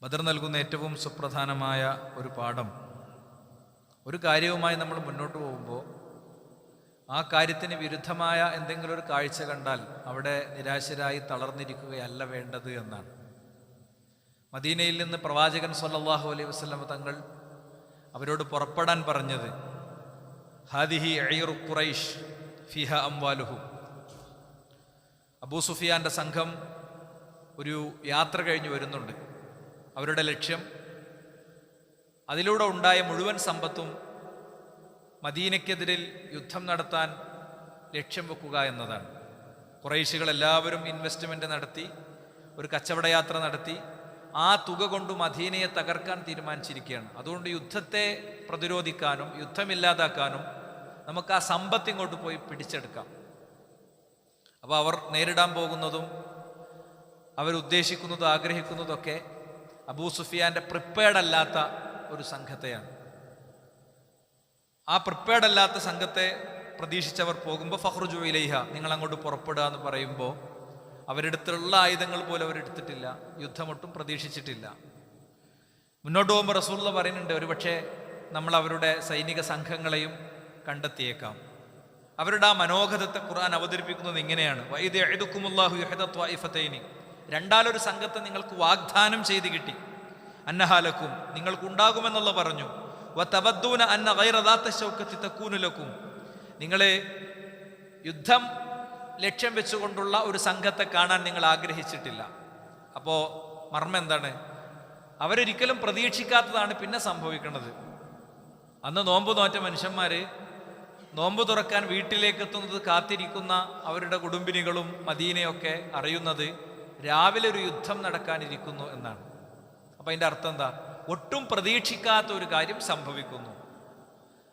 ബദർ നൽകുന്ന ഏറ്റവും സുപ്രധാനമായ ഒരു പാഠം, ഒരു കാര്യവുമായി നമ്മൾ മുന്നോട്ട് പോകുമ്പോൾ ആ കാര്യത്തിന് വിരുദ്ധമായ എന്തെങ്കിലും ഒരു കാഴ്ച കണ്ടാൽ അവിടെ നിരാശരായി തളർന്നിരിക്കുകയല്ല വേണ്ടത് എന്നാണ്. മദീനയിൽ നിന്ന് പ്രവാചകൻ സ്വല്ലല്ലാഹു അലൈഹി വസല്ലം തങ്ങൾ അവരോട് പുറപ്പെടാൻ പറഞ്ഞത് ഹാദിഹി അയ്റു ഖുറൈഷ് ഫിഹ അംവാലുഹു. അബൂ സുഫിയാന്റെ സംഘം ഒരു യാത്ര കഴിഞ്ഞ് വരുന്നുണ്ട്. അവരുടെ ലക്ഷ്യം അതിലൂടെ ഉണ്ടായ മുഴുവൻ സമ്പത്തും മദീനയ്ക്കെതിരിൽ യുദ്ധം നടത്താൻ ലക്ഷ്യം വെക്കുക എന്നതാണ്. ഖുറൈശികൾ എല്ലാവരും ഇൻവെസ്റ്റ്മെൻറ്റ് നടത്തി, ഒരു കച്ചവട യാത്ര നടത്തി, ആ തുക കൊണ്ട് മദീനയെ തകർക്കാൻ തീരുമാനിച്ചിരിക്കുകയാണ്. അതുകൊണ്ട് യുദ്ധത്തെ പ്രതിരോധിക്കാനും യുദ്ധമില്ലാതാക്കാനും നമുക്ക് ആ സമ്പത്ത് ഇങ്ങോട്ട് പോയി പിടിച്ചെടുക്കാം. അപ്പോൾ അവർ നേരിടാൻ പോകുന്നതും അവരുദ്ദേശിക്കുന്നതും ആഗ്രഹിക്കുന്നതൊക്കെ അബൂ സുഫിയാന്റെ പ്രിപ്പയർഡ് അല്ലാത്ത ഒരു സംഘത്തെയാണ്. ആ പ്രിപ്പയർഡ് അല്ലാത്ത സംഘത്തെ പ്രതീക്ഷിച്ചവർ പോകുമ്പോൾ ഫഖ്റുജു ഇലൈഹ, നിങ്ങൾ അങ്ങോട്ട് പുറപ്പെടുക എന്ന് പറയുമ്പോൾ അവരെടുത്തുള്ള ആയുധങ്ങൾ പോലും അവരെടുത്തിട്ടില്ല, യുദ്ധമൊട്ടും പ്രതീക്ഷിച്ചിട്ടില്ല. മുന്നോട്ട് പോകുമ്പോൾ റസൂലുള്ളാഹി പറയുന്നുണ്ട്, ഒരുപക്ഷെ നമ്മൾ അവരുടെ സൈനിക സംഘങ്ങളെയും കണ്ടെത്തിയേക്കാം. അവരുടെ ആ മനോഗതത്തെ ഖുർആൻ അവതരിപ്പിക്കുന്നത് ഇങ്ങനെയാണ്: വഇദ് യഅദുകുമുല്ലാഹു ഇഹ്ദ ത്വായിഫതൈനി, രണ്ടാലൊരു സംഘത്തെ നിങ്ങൾക്ക് വാഗ്ദാനം ചെയ്ത് കിട്ടി, അന്നഹാലക്കും നിങ്ങൾക്കുണ്ടാകുമെന്നുള്ള പറഞ്ഞു, വതവദ്ദൂന അന്ന ഗൈറ ദാത്ത ശൗകത്തി തകൂനു ലക്കും, നിങ്ങളെ യുദ്ധം ലക്ഷ്യം വെച്ചുകൊണ്ടുള്ള ഒരു സംഘത്തെ കാണാൻ നിങ്ങൾ ആഗ്രഹിച്ചിട്ടില്ല. അപ്പോൾ മർമ്മം എന്താണ്? അവരൊരിക്കലും പ്രതീക്ഷിക്കാത്തതാണ് പിന്നെ സംഭവിക്കുന്നത്. അന്ന് നോമ്പ് നോറ്റ മനുഷ്യന്മാര് നോമ്പ് തുറക്കാൻ വീട്ടിലേക്ക് എത്തുന്നത് കാത്തിരിക്കുന്ന അവരുടെ കുടുംബിനികളും മദീനയൊക്കെ അറിയുന്നത് രാവിലെ ഒരു യുദ്ധം നടക്കാനിരിക്കുന്നു എന്നാണ്. അപ്പം അതിൻ്റെ അർത്ഥം എന്താ? ഒട്ടും പ്രതീക്ഷിക്കാത്ത ഒരു കാര്യം സംഭവിക്കുന്നു.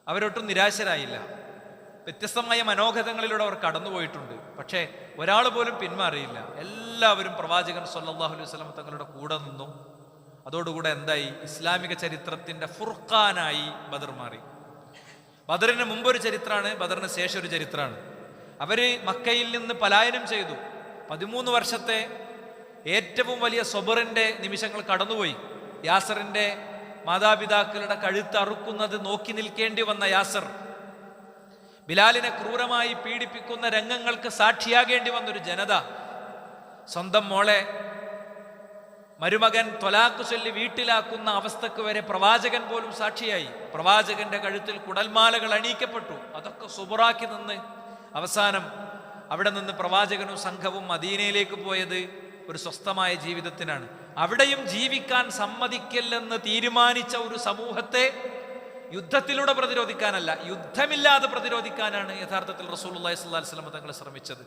അവരൊട്ടും നിരാശരായില്ല. വ്യത്യസ്തമായ മനോഗതങ്ങളിലൂടെ അവർ കടന്നുപോയിട്ടുണ്ട്. പക്ഷേ ഒരാൾ പോലും പിന്മാറിയില്ല. എല്ലാവരും പ്രവാചകൻ സ്വല്ലല്ലാഹു അലൈഹി വസല്ലം തങ്ങളുടെ കൂടെ നിന്നു. അതോടുകൂടെ എന്തായി? ഇസ്ലാമിക ചരിത്രത്തിൻ്റെ ഫുർഖാനായി ബദർ മാറി. ബദറിന് മുമ്പൊരു ചരിത്രമാണ്, ബദറിന് ശേഷം ഒരു ചരിത്രമാണ്. അവര് മക്കയിൽ നിന്ന് പലായനം ചെയ്തു. 13 വർഷത്തെ ഏറ്റവും വലിയ സ്വബറിന്റെ നിമിഷങ്ങൾ കടന്നുപോയി. യാസറിന്റെ മാതാപിതാക്കളുടെ കഴുത്ത് അറുക്കുന്നത് നോക്കി നിൽക്കേണ്ടി വന്ന യാസർ, ബിലാലിനെ ക്രൂരമായി പീഡിപ്പിക്കുന്ന രംഗങ്ങൾക്ക് സാക്ഷിയാകേണ്ടി വന്നൊരു ജനത, സ്വന്തം മോളെ മരുമകൻ ത്വലാഖ് ചൊല്ലി വീട്ടിലാക്കുന്ന അവസ്ഥക്ക് വരെ പ്രവാചകൻ പോലും സാക്ഷിയായി. പ്രവാചകന്റെ കഴുത്തിൽ കുടൽമാലകൾ അണിയിക്കപ്പെട്ടു. അതൊക്കെ സുബറാക്കി നിന്ന് അവസാനം അവിടെ നിന്ന് പ്രവാചകനും സംഘവും മദീനയിലേക്ക് പോയത് ഒരു സ്വസ്ഥമായ ജീവിതത്തിനാണ്. അവിടെയും ജീവിക്കാൻ സമ്മതിക്കില്ലെന്ന് തീരുമാനിച്ച ഒരു സമൂഹത്തെ യുദ്ധത്തിലൂടെ പ്രതിരോധിക്കാനല്ല, യുദ്ധമില്ലാതെ പ്രതിരോധിക്കാനാണ് യഥാർത്ഥത്തിൽ റസൂലുള്ളാഹി സ്വല്ലല്ലാഹു അലൈഹി വസല്ലം തങ്ങൾ ശ്രമിച്ചത്.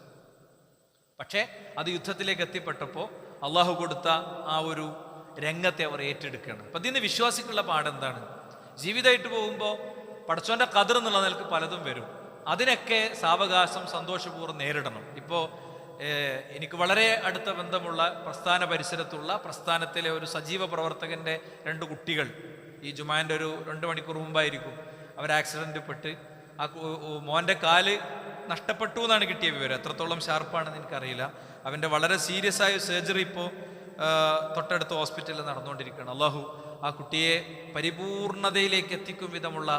പക്ഷേ അത് യുദ്ധത്തിലേക്ക് എത്തിപ്പെട്ടപ്പോൾ അള്ളാഹു കൊടുത്ത ആ ഒരു രംഗത്തെ അവർ ഏറ്റെടുക്കുകയാണ്. അപ്പം ഇതിന് വിശ്വാസിക്കുള്ള പാടെന്താണ്? ജീവിതമായിട്ട് പോകുമ്പോൾ പടച്ചോന്റെ ഖദർ എന്നുള്ള നിലക്ക് പലതും വരും. അതിനൊക്കെ സാവകാശം സന്തോഷപൂർവ്വം നേരിടണം. ഇപ്പോൾ എനിക്ക് വളരെ അടുത്ത ബന്ധമുള്ള പ്രസ്ഥാന പരിസരത്തുള്ള പ്രസ്ഥാനത്തിലെ ഒരു സജീവ പ്രവർത്തകന്റെ 2 കുട്ടികൾ ഈ ജുമാൻ്റെ ഒരു 2 മണിക്കൂർ മുമ്പായിരിക്കും അവർ ആക്സിഡന്റ് പെട്ട് ആ മോൻ്റെ കാല് നഷ്ടപ്പെട്ടു എന്നാണ് കിട്ടിയ വിവരം. എത്രത്തോളം ഷാർപ്പാണെന്ന് എനിക്കറിയില്ല. അവൻ്റെ വളരെ സീരിയസ് ആയ സർജറി ഇപ്പോൾ തൊട്ടടുത്ത ഹോസ്പിറ്റലിൽ നടന്നുകൊണ്ടിരിക്കുകയാണ്. അള്ളാഹു ആ കുട്ടിയെ പരിപൂർണതയിലേക്ക് എത്തിക്കും വിധമുള്ള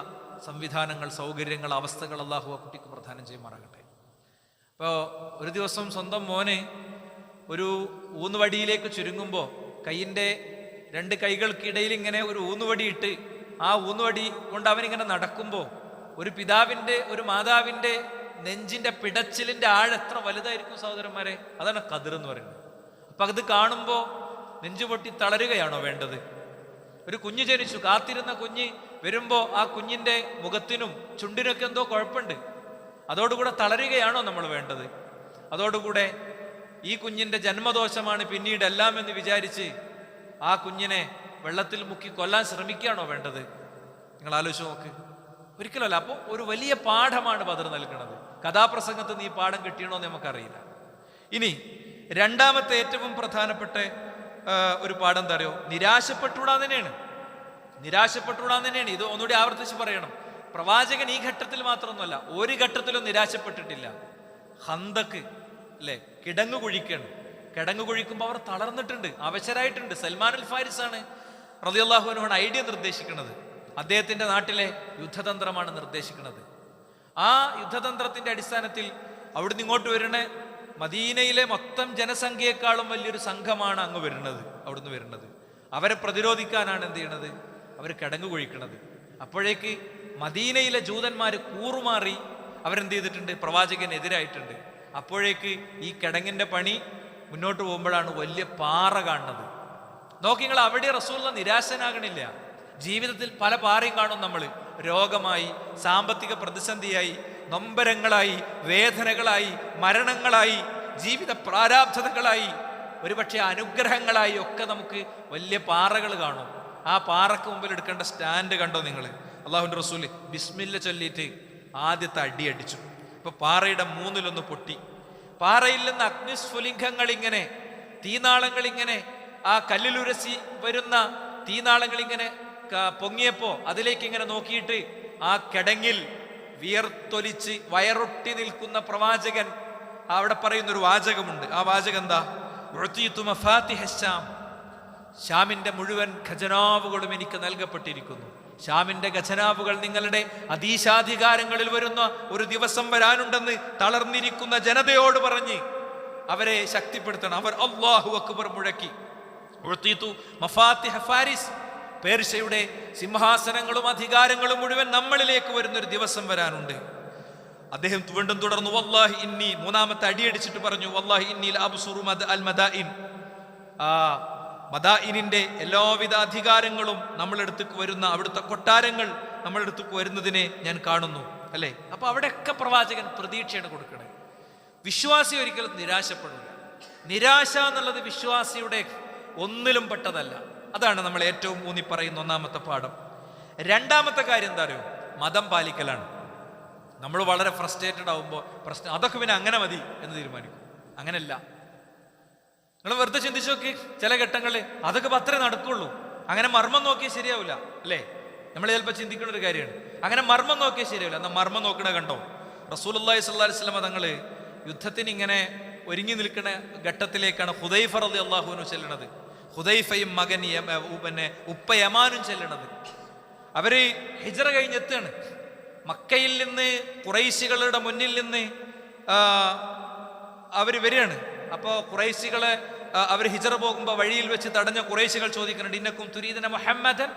സംവിധാനങ്ങൾ, സൗകര്യങ്ങൾ, അവസ്ഥകൾ അള്ളാഹു ആ കുട്ടിക്ക് പ്രദാനം ചെയ്യുമാറാകട്ടെ. അപ്പോൾ ഒരു ദിവസം സ്വന്തം മോന് ഒരു ഊന്നുവടിയിലേക്ക് ചുരുങ്ങുമ്പോൾ കൈയിൻ്റെ 2 കൈകൾക്കിടയിൽ ഇങ്ങനെ ഒരു ഊന്നുവടി ഇട്ട് ആ ഊന്നുവടി കൊണ്ട് അവനിങ്ങനെ നടക്കുമ്പോൾ ഒരു പിതാവിൻ്റെ, ഒരു മാതാവിൻ്റെ നെഞ്ചിൻ്റെ പിടച്ചിലിൻ്റെ എത്ര വലുതായിരിക്കും സഹോദരന്മാരെ? അതാണ് ഖദർ എന്ന് പറയുന്നത്. അപ്പം അത് കാണുമ്പോൾ നെഞ്ചുപൊട്ടി തളരുകയാണോ വേണ്ടത്? ഒരു കുഞ്ഞ് ജനിച്ചു, കാത്തിരുന്ന കുഞ്ഞ് വരുമ്പോൾ ആ കുഞ്ഞിൻ്റെ മുഖത്തിനും ചുണ്ടിനൊക്കെ എന്തോ കുഴപ്പമുണ്ട്. അതോടുകൂടെ തളരുകയാണോ നമ്മൾ വേണ്ടത്? അതോടുകൂടെ ഈ കുഞ്ഞിൻ്റെ ജന്മദോഷമാണ് പിന്നീട് എല്ലാം എന്ന് വിചാരിച്ച് ആ കുഞ്ഞിനെ വെള്ളത്തിൽ മുക്കി കൊല്ലാൻ ശ്രമിക്കുകയാണോ വേണ്ടത്? നിങ്ങൾ ആലോചിച്ച് നോക്ക്. ഒരിക്കലല്ല. അപ്പോൾ ഒരു വലിയ പാഠമാണ് ബദർ നൽകുന്നത്. കഥാപ്രസംഗത്തിൽ നിന്ന് ഈ പാഠം കിട്ടിയണോ എന്ന് നമുക്കറിയില്ല. ഇനി രണ്ടാമത്തെ ഏറ്റവും പ്രധാനപ്പെട്ട ഒരു പാഠം എന്താ അറിയോ? നിരാശപ്പെട്ടുകൂടാൻ തന്നെയാണ്. ഇത് ഒന്നുകൂടി ആവർത്തിച്ച് പറയണം. പ്രവാചകൻ ഈ ഘട്ടത്തിൽ മാത്രമൊന്നുമല്ല, ഒരു ഘട്ടത്തിലും നിരാശപ്പെട്ടിട്ടില്ല. ഖന്തക്ക് അല്ലേ, കിടങ്ങു കുഴിക്കാണ്. കിടങ്ങ് കുഴിക്കുമ്പോൾ അവർ തളർന്നിട്ടുണ്ട്, അവശരായിട്ടുണ്ട്. സൽമാൻ അൽ ഫാരിസ് ആണ് റളിയല്ലാഹു അൻഹു ഐഡിയ നിർദ്ദേശിക്കുന്നത്. അദ്ദേഹത്തിന്റെ നാട്ടിലെ യുദ്ധതന്ത്രമാണ് നിർദ്ദേശിക്കുന്നത്. ആ യുദ്ധതന്ത്രത്തിന്റെ അടിസ്ഥാനത്തിൽ അവിടുന്ന് ഇങ്ങോട്ട് വരുന്ന മദീനയിലെ മൊത്തം ജനസംഖ്യയെക്കാളും വലിയൊരു സംഘമാണ് അങ്ങ് വരുന്നത്, അവിടുന്ന് വരുന്നത്. അവരെ പ്രതിരോധിക്കാനാണ് എന്ത് ചെയ്യണത്, അവർ കിടങ്ങ് കുഴിക്കണത്. അപ്പോഴേക്ക് മദീനയിലെ ജൂതന്മാര് കൂറുമാറി അവരെന്ത് ചെയ്തിട്ടുണ്ട്, പ്രവാചകനെതിരായിട്ടുണ്ട്. അപ്പോഴേക്ക് ഈ കിടങ്ങിന്റെ പണി മുന്നോട്ട് പോകുമ്പോഴാണ് വലിയ പാറ കാണുന്നത്. നോക്കി നിങ്ങൾ, അവിടെ റസൂലുള്ള നിരാശനാകണില്ല. ജീവിതത്തിൽ പല പാറയും കാണും നമ്മൾ. രോഗമായി, സാമ്പത്തിക പ്രതിസന്ധിയായി, നൊമ്പരങ്ങളായി, വേദനകളായി, മരണങ്ങളായി, ജീവിത പ്രാരാബ്ധതകളായി, ഒരുപക്ഷെ അനുഗ്രഹങ്ങളായി ഒക്കെ നമുക്ക് വലിയ പാറകൾ കാണും. ആ പാറക്ക് മുമ്പിൽ എടുക്കേണ്ട സ്റ്റാൻഡ് കണ്ടോ നിങ്ങൾ? അള്ളാഹുവിന്റെ റസൂല് ബിസ്മില്ല ചൊല്ലിയിട്ട് ആദ്യത്തെ അടി അടിച്ചു. ഇപ്പൊ പാറയുടെ മൂന്നിലൊന്ന് പൊട്ടി. പാറയിൽ നിന്ന് അഗ്നിസ്ഫുലിംഗങ്ങൾ ഇങ്ങനെ, തീനാളങ്ങൾ ഇങ്ങനെ, ആ കല്ലിലുരസി വരുന്ന തീനാളങ്ങൾ ഇങ്ങനെ പൊങ്ങിയപ്പോ അതിലേക്ക് ഇങ്ങനെ നോക്കിയിട്ട് ആ കിടങ്ങിൽ വിയർത്തൊലിച്ച് വയറൊട്ടി നിൽക്കുന്ന പ്രവാചകൻ അവിടെ പറയുന്നൊരു വാചകമുണ്ട്. ആ വാചകം എന്താ? ഷാമിന്റെ മുഴുവൻ ഖജനാവുകളും എനിക്ക് നൽകപ്പെട്ടിരിക്കുന്നു. ഷാമിന്റെ ഖജനാവുകൾ നിങ്ങളുടെ അധീശാധികാരങ്ങളിൽ വരുന്ന ഒരു ദിവസം വരാനുണ്ടെന്ന് തളർന്നിരിക്കുന്ന ജനതയോട് പറഞ്ഞ് അവരെ ശക്തിപ്പെടുത്തണം. അവർ അല്ലാഹു അക്ബർ മുഴക്കി. പേർഷ്യയുടെ സിംഹാസനങ്ങളും അധികാരങ്ങളും മുഴുവൻ നമ്മളിലേക്ക് വരുന്നൊരു ദിവസം വരാനുണ്ട്. അദ്ദേഹം വീണ്ടും തുടർന്നു, വല്ലാഹി ഇന്നി, മൂന്നാമത്തെ അടിയടിച്ചിട്ട് പറഞ്ഞു, വല്ലാഹി ഇന്നി ലഅബ്സുറു അൽ മദായിൻ, മദായിനിന്റെ എല്ലാവിധ അധികാരങ്ങളും നമ്മളെടുത്തേക്ക് വരുന്ന, അവിടുത്തെ കൊട്ടാരങ്ങൾ നമ്മളെടുത്തേക്ക് വരുന്നതിനെ ഞാൻ കാണുന്നു. അല്ലേ? അപ്പൊ അവിടെയൊക്കെ പ്രവാചകൻ പ്രതീക്ഷയാണ് കൊടുക്കണേ. വിശ്വാസി ഒരിക്കലും നിരാശപ്പെടില്ല. നിരാശ എന്നുള്ളത് വിശ്വാസിയുടെ ഒന്നിലും പെട്ടതല്ല. അതാണ് നമ്മൾ ഏറ്റവും ഊന്നി പറയുന്ന ഒന്നാമത്തെ പാഠം. രണ്ടാമത്തെ കാര്യം എന്താ അറിയോ? മതം പാലിക്കലാണ്. നമ്മൾ വളരെ ഫ്രസ്ട്രേറ്റഡ് ആവുമ്പോൾ പ്രശ്നം അതൊക്കെ പിന്നെ അങ്ങനെ മതി എന്ന് തീരുമാനിക്കും. അങ്ങനെയല്ല. നിങ്ങൾ വെറുതെ ചിന്തിച്ചു നോക്കി, ചില ഘട്ടങ്ങളിൽ അതൊക്കെ അത്രേ നടക്കുള്ളൂ. അങ്ങനെ മർമ്മം നോക്കിയാൽ ശരിയാവില്ല. അല്ലേ? നമ്മൾ ചിലപ്പോൾ ചിന്തിക്കുന്ന ഒരു കാര്യമാണ്, അങ്ങനെ മർമ്മം നോക്കിയാൽ ശരിയാവില്ല. എന്നാൽ മർമ്മം നോക്കണ കണ്ടോ? റസൂലുള്ളാഹി സ്വല്ലല്ലാഹി അലൈഹി വസല്ലം തങ്ങൾ യുദ്ധത്തിന് ഇങ്ങനെ ഒരുങ്ങി നിൽക്കുന്ന ഘട്ടത്തിലേക്കാണ് ഹുദൈഫ റളിയല്ലാഹു അൻഹു ചെല്ലണത്. ഹുദൈഫയും മകൻ ഉപ്പ യമാനും ചെല്ലണത്. അവര് ഹിജ്റ കഴിഞ്ഞെത്താണ്. മക്കയിൽ നിന്ന് ഖുറൈശികളുടെ മുന്നിൽ നിന്ന് അവര് വരികയാണ്. അപ്പോൾ ഖുറൈശികളെ അവർ ഹിജ്റ പോകുമ്പോൾ വഴിയിൽ വെച്ച് തടഞ്ഞ ഖുറൈശികൾ ചോദിക്കുന്നുണ്ട്, ഇന്നക്കും തുരീദന മുഹമ്മദൻ,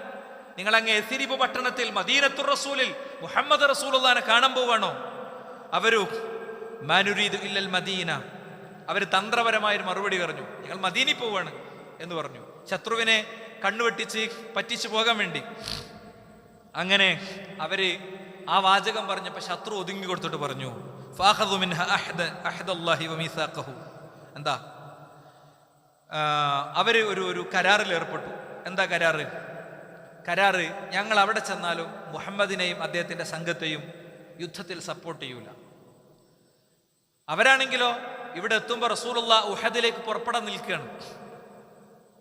നിങ്ങൾ അങ്ങ് എസിരിബ് പട്ടണത്തിൽ മദീനത്തുർ റസൂലിൽ മുഹമ്മദ് റസൂലുള്ളാഹിനെ കാണാൻ പോവാണോ? അവരു മാനുരീദു ഇല്ലൽ മദീന, അവർ തന്ത്രപരമായൊരു മറുപടി പറഞ്ഞു, ഞങ്ങൾ മദീനയിൽ പോവാണ് എന്ന് പറഞ്ഞു. ശത്രുവിനെ കണ്ണുവെട്ടിച്ച് പറ്റിച്ചു പോകാൻ വേണ്ടി. അങ്ങനെ അവര് ആ വാചകം പറഞ്ഞപ്പോൾ ശത്രു ഒതുങ്ങി കൊടുത്തിട്ട് പറഞ്ഞു, ഫാഖദു മിൻഹ അഹദല്ലാഹി വമീസാഖഹു, എന്താ? അവര് ഒരു കരാറിൽ ഏർപ്പെട്ടു. എന്താ കരാറ്? കരാറ്, ഞങ്ങൾ അവിടെ ചെന്നാലും മുഹമ്മദിനെയും അദ്ദേഹത്തിന്റെ സംഘത്തെയും യുദ്ധത്തിൽ സപ്പോർട്ട് ചെയ്യൂല. അവരാണെങ്കിലോ ഇവിടെ എത്തുമ്പോൾ റസൂലുള്ളാഹി ഉഹദിലേക്ക് പുറപ്പെടാൻ നിൽക്കുകയാണ്.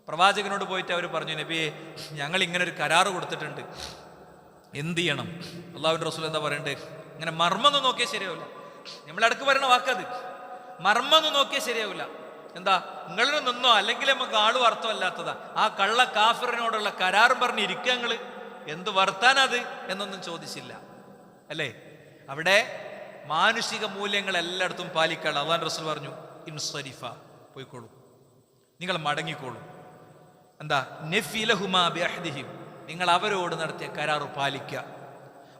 പ്രവാചകനോട് പോയിട്ട് അവർ പറഞ്ഞു, നബിയെ, ഞങ്ങൾ ഇങ്ങനെ ഒരു കരാറ് കൊടുത്തിട്ടുണ്ട്, എന്ത് ചെയ്യണം? അള്ളാഹുവിന്റെ റസൂൽ എന്താ പറയണ്ടേ? ഇങ്ങനെ മർമ്മൊന്നും നോക്കിയാൽ ശരിയാവില്ല. നമ്മളിടക്ക് പറയുന്ന വാക്കത്, മർമ്മൊന്നും നോക്കിയാൽ ശരിയാവില്ല. എന്താ? നിങ്ങളിന് നിന്നോ, അല്ലെങ്കിൽ നമുക്ക് ആള് അർത്ഥമല്ലാത്തതാ. ആ കള്ള കാഫിറിനോടുള്ള കരാറും പറഞ്ഞ് ഇരിക്കുക, ഞങ്ങള് എന്ത് വർത്താനത് എന്നൊന്നും ചോദിച്ചില്ല. അല്ലേ? അവിടെ മാനുഷിക മൂല്യങ്ങൾ എല്ലായിടത്തും പാലിക്കാനുള്ള അള്ളാഹുവിന്റെ റസൂൽ പറഞ്ഞു, ഇൻസരിഫ, പോയിക്കോളൂ, നിങ്ങൾ മടങ്ങിക്കോളൂ. എന്താ? നഫിലഹുമാ ബിഅഹ്ദിഹിം, നിങ്ങൾ അവരോട് നടത്തിയ കരാറ് പാലിക്കുക.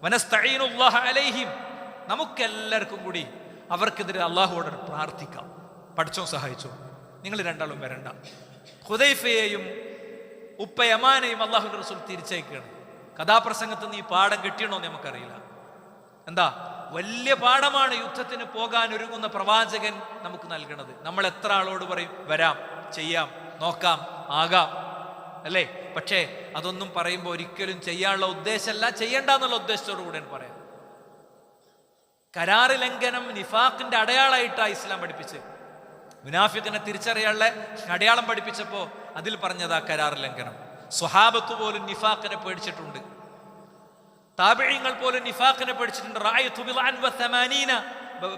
വനസ്തഈനുല്ലാഹ അലൈഹിം, നമുക്കെല്ലാവർക്കും കൂടി അവർക്കെതിരെ അള്ളാഹുവോട് പ്രാർത്ഥിക്കാം, പഠിച്ചോ സഹായിച്ചോ, നിങ്ങൾ രണ്ടാളും വരണ്ട. ഹുദൈഫയെയും ഉപ്പ യമാനെയും അള്ളാഹുവിന്റെ റസൂൽ തിരിച്ചയക്കുകയാണ്. കഥാപ്രസംഗത്തിൽ നിന്ന് ഈ പാഠം കിട്ടിയണോ എന്ന് നമുക്കറിയില്ല. എന്താ? വലിയ പാഠമാണ് യുദ്ധത്തിന് പോകാൻ ഒരുങ്ങുന്ന പ്രവാചകൻ നമുക്ക് നൽകണത്. നമ്മൾ എത്ര ആളോട് പറയും, വരാം, ചെയ്യാം, നോക്കാം, ആകാം, അല്ലേ? പക്ഷേ അതൊന്നും പറയുമ്പോൾ ഒരിക്കലും ചെയ്യാനുള്ള ഉദ്ദേശമല്ല, ചെയ്യണ്ട എന്നുള്ള ഉദ്ദേശത്തോടു കൂടെയാണ് പറയാം. കരാറ് ലംഘനം നിഫാഖിന്റെ അടയാളമായിട്ടാണ് ഇസ്ലാം പഠിപ്പിച്ച്. മുനാഫിഖിനെ തിരിച്ചറിയാനുള്ള അടയാളം പഠിപ്പിച്ചപ്പോൾ അതിൽ പറഞ്ഞതാ കരാറ് ലംഘനം. സ്വഹാബത്ത് പോലും നിഫാഖിനെ പേടിച്ചിട്ടുണ്ട്. താബിഈങ്ങൾ പോലും നിഫാഖിനെ പേടിച്ചിട്ടുണ്ട്. റഅയ്തു ബിളഅൻ വ 80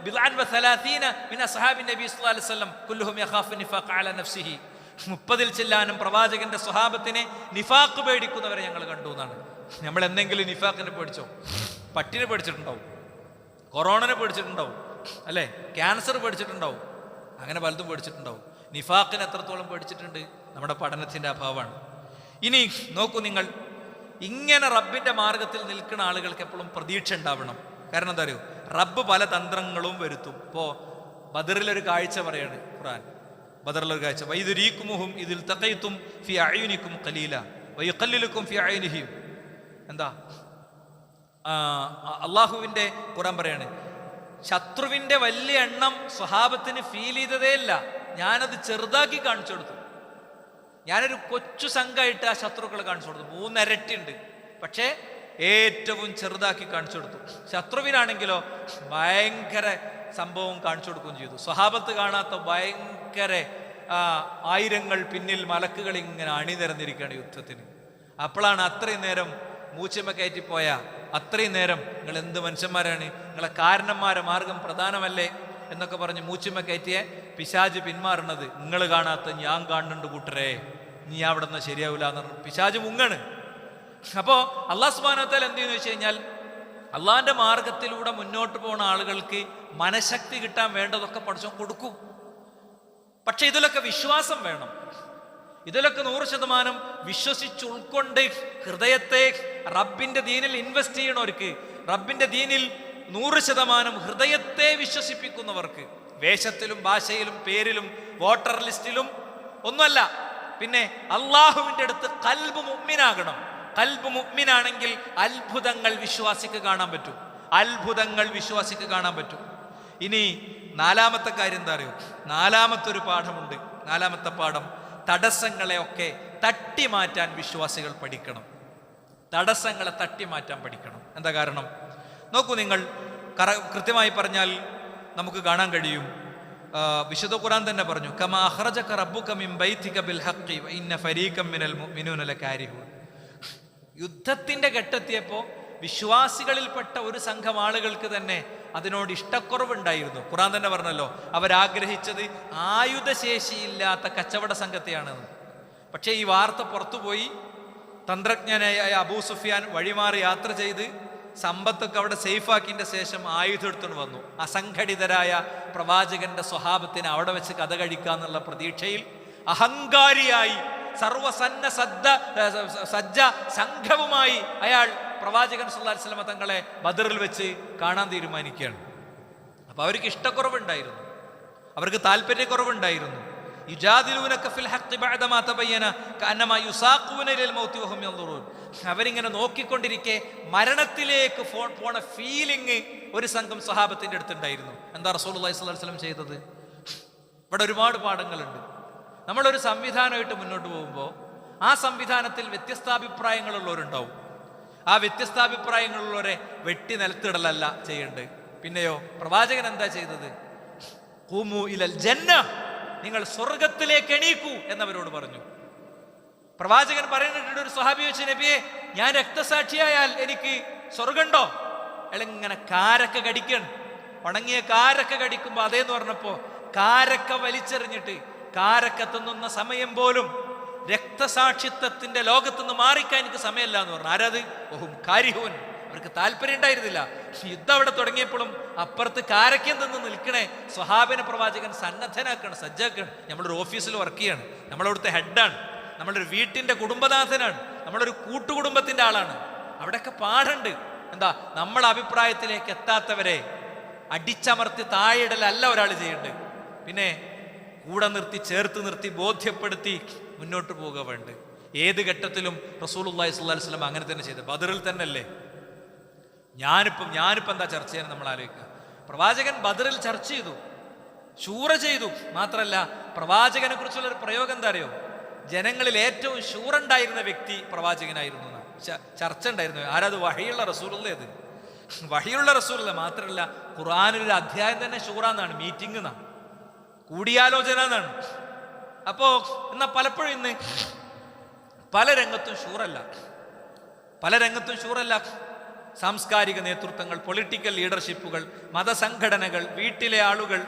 ബിദ്അൻ വസലാസീന മിൻ അസ്ഹാബിൻ നബി സ്വല്ലല്ലാഹു അലൈഹി വസല്ലം കുല്ലുഹും യഖാഫു നിഫാഖ അലാ നഫ്സിഹി. 30 ചെല്ലാനും പ്രവാചകന്റെ സ്വഹാബത്തിനെ നിഫാഖ് പേടിക്കുന്നവരെ ഞങ്ങൾ കണ്ടു എന്നാണ്. നമ്മൾ എന്തെങ്കിലും നിഫാഖിനെ പേടിച്ചോ? പട്ടിനെ പേടിച്ചിട്ടുണ്ടാവും, കൊറോണനെ പേടിച്ചിട്ടുണ്ടാവും, അല്ലേ? ക്യാൻസർ പേടിച്ചിട്ടുണ്ടാവും, അങ്ങനെ പലതും പേടിച്ചിട്ടുണ്ടാവും. നിഫാഖിനെ എത്രത്തോളം പേടിച്ചിട്ടുണ്ട്? നമ്മുടെ പഠനത്തിന്റെ അഭാവമാണ്. ഇനി നോക്കൂ നിങ്ങൾ, ഇങ്ങനെ റബ്ബിന്റെ മാർഗത്തിൽ നിൽക്കുന്ന ആളുകൾക്ക് എപ്പോഴും പ്രതീക്ഷ ഉണ്ടാവണം. കാരണം എന്താ അറിയോ? റബ്ബ് പല തന്ത്രങ്ങളും വരുത്തും. ഇപ്പോ ബദറിലൊരു കാഴ്ച പറയാണ് ഖുർആൻ. ബദറിലൊരു കാഴ്ച, വൈദുരീക്കുമുഹും ഇതിൽ തഖൈതും ഫി അയുനിക്കും ഖലീല വയുഖല്ലിലുക്കും ഫി അയുനിഹിം. എന്താ അള്ളാഹുവിന്റെ ഖുർആൻ പറയാണ്, ശത്രുവിന്റെ വലിയ എണ്ണം സ്വഹാബത്തിന് ഫീൽ ചെയ്തതേ ഇല്ല. ഞാനത് ചെറുതാക്കി കാണിച്ചു കൊടുത്തു. ഞാനൊരു കൊച്ചു സംഘമായിട്ട് ആ ശത്രുക്കളെ കാണിച്ചു കൊടുത്തു. 3 ഇരട്ടി ഉണ്ട്, പക്ഷേ ഏറ്റവും ചെറുതാക്കി കാണിച്ചു കൊടുത്തു. ശത്രുവിനാണെങ്കിലോ ഭയങ്കര സംഭവം കാണിച്ചു കൊടുക്കുകയും ചെയ്തു. സ്വഹാബത്ത് കാണാത്ത ഭയങ്കര ആയിരങ്ങൾ പിന്നിൽ മലക്കുകൾ ഇങ്ങനെ അണിനിരന്നിരിക്കുകയാണ് യുദ്ധത്തിന്. അപ്പോഴാണ് അത്രയും നേരം മൂച്ചമ്മ കയറ്റിപ്പോയ അത്രയും നേരം നിങ്ങൾ എന്ത് മനുഷ്യന്മാരാണ്, നിങ്ങളെ കാരണന്മാരെ മാർഗം പ്രധാനമല്ലേ എന്നൊക്കെ പറഞ്ഞ് മൂച്ചമ്മ കയറ്റിയ പിശാജ് പിന്മാറുന്നത്. നിങ്ങൾ കാണാത്ത ഞാൻ കാണുന്നുണ്ട് കൂട്ടരെ, നീ അവിടെ നിന്ന് ശരിയാവില്ല എന്ന് പറഞ്ഞു പിശാജ് മുങ്ങാണ്. അപ്പോ അള്ളാഹു സുബ്ഹാനഹു വ തആല എന്ത് ചെയ്യുന്നു വെച്ച് കഴിഞ്ഞാൽ, അള്ളാഹിന്റെ മാർഗത്തിലൂടെ മുന്നോട്ട് പോകുന്ന ആളുകൾക്ക് മനഃശക്തി കിട്ടാൻ വേണ്ടതൊക്കെ പടച്ചോൻ കൊടുക്കും. പക്ഷെ ഇതിലൊക്കെ വിശ്വാസം വേണം. ഇതിലൊക്കെ 100% വിശ്വസിച്ച് ഉൾക്കൊണ്ട് ഹൃദയത്തെ റബ്ബിന്റെ ദീനിൽ ഇൻവെസ്റ്റ് ചെയ്യണവർക്ക്, റബ്ബിന്റെ ദീനിൽ 100% ഹൃദയത്തെ വിശ്വസിപ്പിക്കുന്നവർക്ക്, വേഷത്തിലും ഭാഷയിലും പേരിലും വോട്ടർ ലിസ്റ്റിലും ഒന്നുമല്ല, പിന്നെ അള്ളാഹുവിന്റെ അടുത്ത് ഖൽബ് മുഅ്മിനാകണം. ഖൽബ് മുഅ്മിനാണെങ്കിൽ അത്ഭുതങ്ങൾ വിശ്വാസിക്ക് കാണാൻ പറ്റും. അത്ഭുതങ്ങൾ വിശ്വാസിക്ക് കാണാൻ പറ്റും. ഇനി 4ാമത്തെ കാര്യം എന്താ അറിയോ? 4ാമത്തെ ഒരു പാഠമുണ്ട്. 4ാമത്തെ പാഠം, തടസ്സങ്ങളെ ഒക്കെ തട്ടി മാറ്റാൻ വിശ്വാസികൾ പഠിക്കണം. തടസ്സങ്ങളെ തട്ടി മാറ്റാൻ പഠിക്കണം. എന്താ കാരണം? നോക്കൂ നിങ്ങൾ, കൃത്യമായി പറഞ്ഞാൽ നമുക്ക് കാണാൻ കഴിയും. വിശുദ്ധ ഖുർആൻ തന്നെ പറഞ്ഞു, കമാ അഖ്റജക റബ്ബുക മിൻ ബൈതിക ബിൽ ഹഖ് വഇന്ന ഫരീഖൻ മിനൽ മുഅ്മിനൂന ലകാരിഹൂൻ. യുദ്ധത്തിന്റെ ഘട്ടെത്തിയപ്പോൾ വിശ്വാസികളിൽപ്പെട്ട ഒരു സംഘം ആളുകൾക്ക് തന്നെ അതിനോട് ഇഷ്ടക്കുറവുണ്ടായിരുന്നു. ഖുർആൻ തന്നെ പറഞ്ഞല്ലോ, അവരാഗ്രഹിച്ചത് ആയുധശേഷിയില്ലാത്ത കച്ചവട സംഘത്തെയാണെന്ന്. പക്ഷേ ഈ വാർത്ത പുറത്തുപോയി. തന്ത്രജ്ഞനായ അബൂ സുഫിയാൻ വഴിമാറി യാത്ര ചെയ്ത് സമ്പത്തൊക്കെ അവിടെ സേഫാക്കിന്റെ ശേഷം ആയുധം എടുത്തുകൊണ്ട് വന്നു. അസംഘടിതരായ പ്രവാചകന്റെ സ്വഹാബത്തിന് അവിടെ വെച്ച് കഥ കഴിക്കാന്നുള്ള പ്രതീക്ഷയിൽ അഹങ്കാരിയായി സജ്ജ സംഘവുമായി അയാൾ പ്രവാചകൻ സല്ലല്ലാഹു അലൈഹി വസല്ലം തങ്ങളെ ബദറിൽ വെച്ച് കാണാൻ തീരുമാനിക്കുകയാണ്. അപ്പൊ അവർക്ക് ഇഷ്ടക്കുറവുണ്ടായിരുന്നു, അവർക്ക് താല്പര്യക്കുറവുണ്ടായിരുന്നു. അവരിങ്ങനെ നോക്കിക്കൊണ്ടിരിക്കെ മരണത്തിലേക്ക് പോണ ഫീലിംഗ് ഒരു സംഘം സ്വഹാബത്തിന്റെ അടുത്തുണ്ടായിരുന്നു. എന്താ റസൂലുള്ളാഹി സ്വല്ലല്ലാഹു അലൈഹി വസല്ലം ചെയ്തത്? ഇവിടെ ഒരുപാട് പാഠങ്ങളുണ്ട്. നമ്മളൊരു സംവിധാനമായിട്ട് മുന്നോട്ട് പോകുമ്പോൾ ആ സംവിധാനത്തിൽ വ്യത്യസ്താഭിപ്രായങ്ങളുള്ളവരുണ്ടാവും. ആ വ്യത്യസ്താഭിപ്രായങ്ങളുള്ളവരെ വെട്ടി നിലത്തിടലല്ല ചെയ്യേണ്ടത്. പിന്നെയോ പ്രവാചകൻ എന്താ ചെയ്തത്? ഖൂമു ഇലൽ ജന്ന, നിങ്ങൾ സ്വർഗത്തിലേക്ക് എണീക്കൂ എന്നവരോട് പറഞ്ഞു. പ്രവാചകൻ പറയുന്നുണ്ട്, ഒരു സ്വഹാബി വെച്ച്, നബിയെ ഞാൻ രക്തസാക്ഷിയായാൽ എനിക്ക് സ്വർഗമുണ്ടോ? അയാളിങ്ങനെ കാരക്ക കടിക്കണം. ഉണങ്ങിയ കാരക്ക കടിക്കുമ്പോ അതേന്ന് പറഞ്ഞപ്പോ കാരക്ക വലിച്ചെറിഞ്ഞിട്ട് കാരക്ക തിന്നുന്ന സമയം പോലും രക്തസാക്ഷിത്വത്തിന്റെ ലോകത്തുനിന്ന് മാറിക്കാൻ എനിക്ക് സമയമല്ല എന്ന് പറഞ്ഞു. ആരാത്? ഓഹും കാരിഹൂൻ. അവർക്ക് താല്പര്യം ഉണ്ടായിരുന്നില്ല. യുദ്ധം അവിടെ തുടങ്ങിയപ്പോഴും അപ്പുറത്ത് കാരക്യം തിന്ന് നിൽക്കണേ സ്വഹാബിനെ പ്രവാചകൻ സന്നദ്ധനാക്കണം, സജ്ജാക്കണം. നമ്മളൊരു ഓഫീസിൽ വർക്ക് ചെയ്യാണ്, നമ്മളവിടുത്തെ ഹെഡാണ്, നമ്മളൊരു വീട്ടിന്റെ കുടുംബനാഥനാണ്, നമ്മളൊരു കൂട്ടുകുടുംബത്തിന്റെ ആളാണ്. അവിടെയൊക്കെ പാടുണ്ട്. എന്താ? നമ്മളെ അഭിപ്രായത്തിലേക്ക് എത്താത്തവരെ അടിച്ചമർത്തി താഴെയിടലല്ല ഒരാൾ ചെയ്യേണ്ടത്. പിന്നെ കൂടെ നിർത്തി, ചേർത്ത് നിർത്തി, ബോധ്യപ്പെടുത്തി മുന്നോട്ട് പോകുക വേണ്ട. ഏത് ഘട്ടത്തിലും റസൂലുള്ളാഹി സ്വല്ലല്ലാഹു അലൈഹി വസല്ലം അങ്ങനെ തന്നെ ചെയ്തത്. ബദറിൽ തന്നെ അല്ലേ? ഞാനിപ്പം എന്താ ചർച്ച ചെയ്യാൻ നമ്മൾ ആലോചിക്കുക. പ്രവാചകൻ ബദറിൽ ചർച്ച ചെയ്തു, ശൂറ ചെയ്തു. മാത്രല്ല പ്രവാചകനെ കുറിച്ചുള്ള ഒരു പ്രയോഗം എന്താ അറിയോ? ജനങ്ങളിൽ ഏറ്റവും ശൂറുണ്ടായിരുന്ന വ്യക്തി പ്രവാചകനായിരുന്നു. ചർച്ച ഉണ്ടായിരുന്നു. ആരത്? വഹിയുള്ള റസൂലുള്ളാഹി. അത് വഹിയുള്ള റസൂലുള്ളാഹി മാത്രമല്ല, ഖുർആനിലൊരു അധ്യായം തന്നെ ശൂറ എന്നാണ്, മീറ്റിംഗ് എന്നാണ്, കൂടിയാലോചന എന്നാണ്. അപ്പോ എന്നാ പലപ്പോഴും ഇന്ന് പല രംഗത്തും ഷൂറല്ല. സാംസ്കാരിക നേതൃത്വങ്ങൾ, പൊളിറ്റിക്കൽ ലീഡർഷിപ്പുകൾ, മതസംഘടനകൾ, വീട്ടിലെ ആളുകൾ,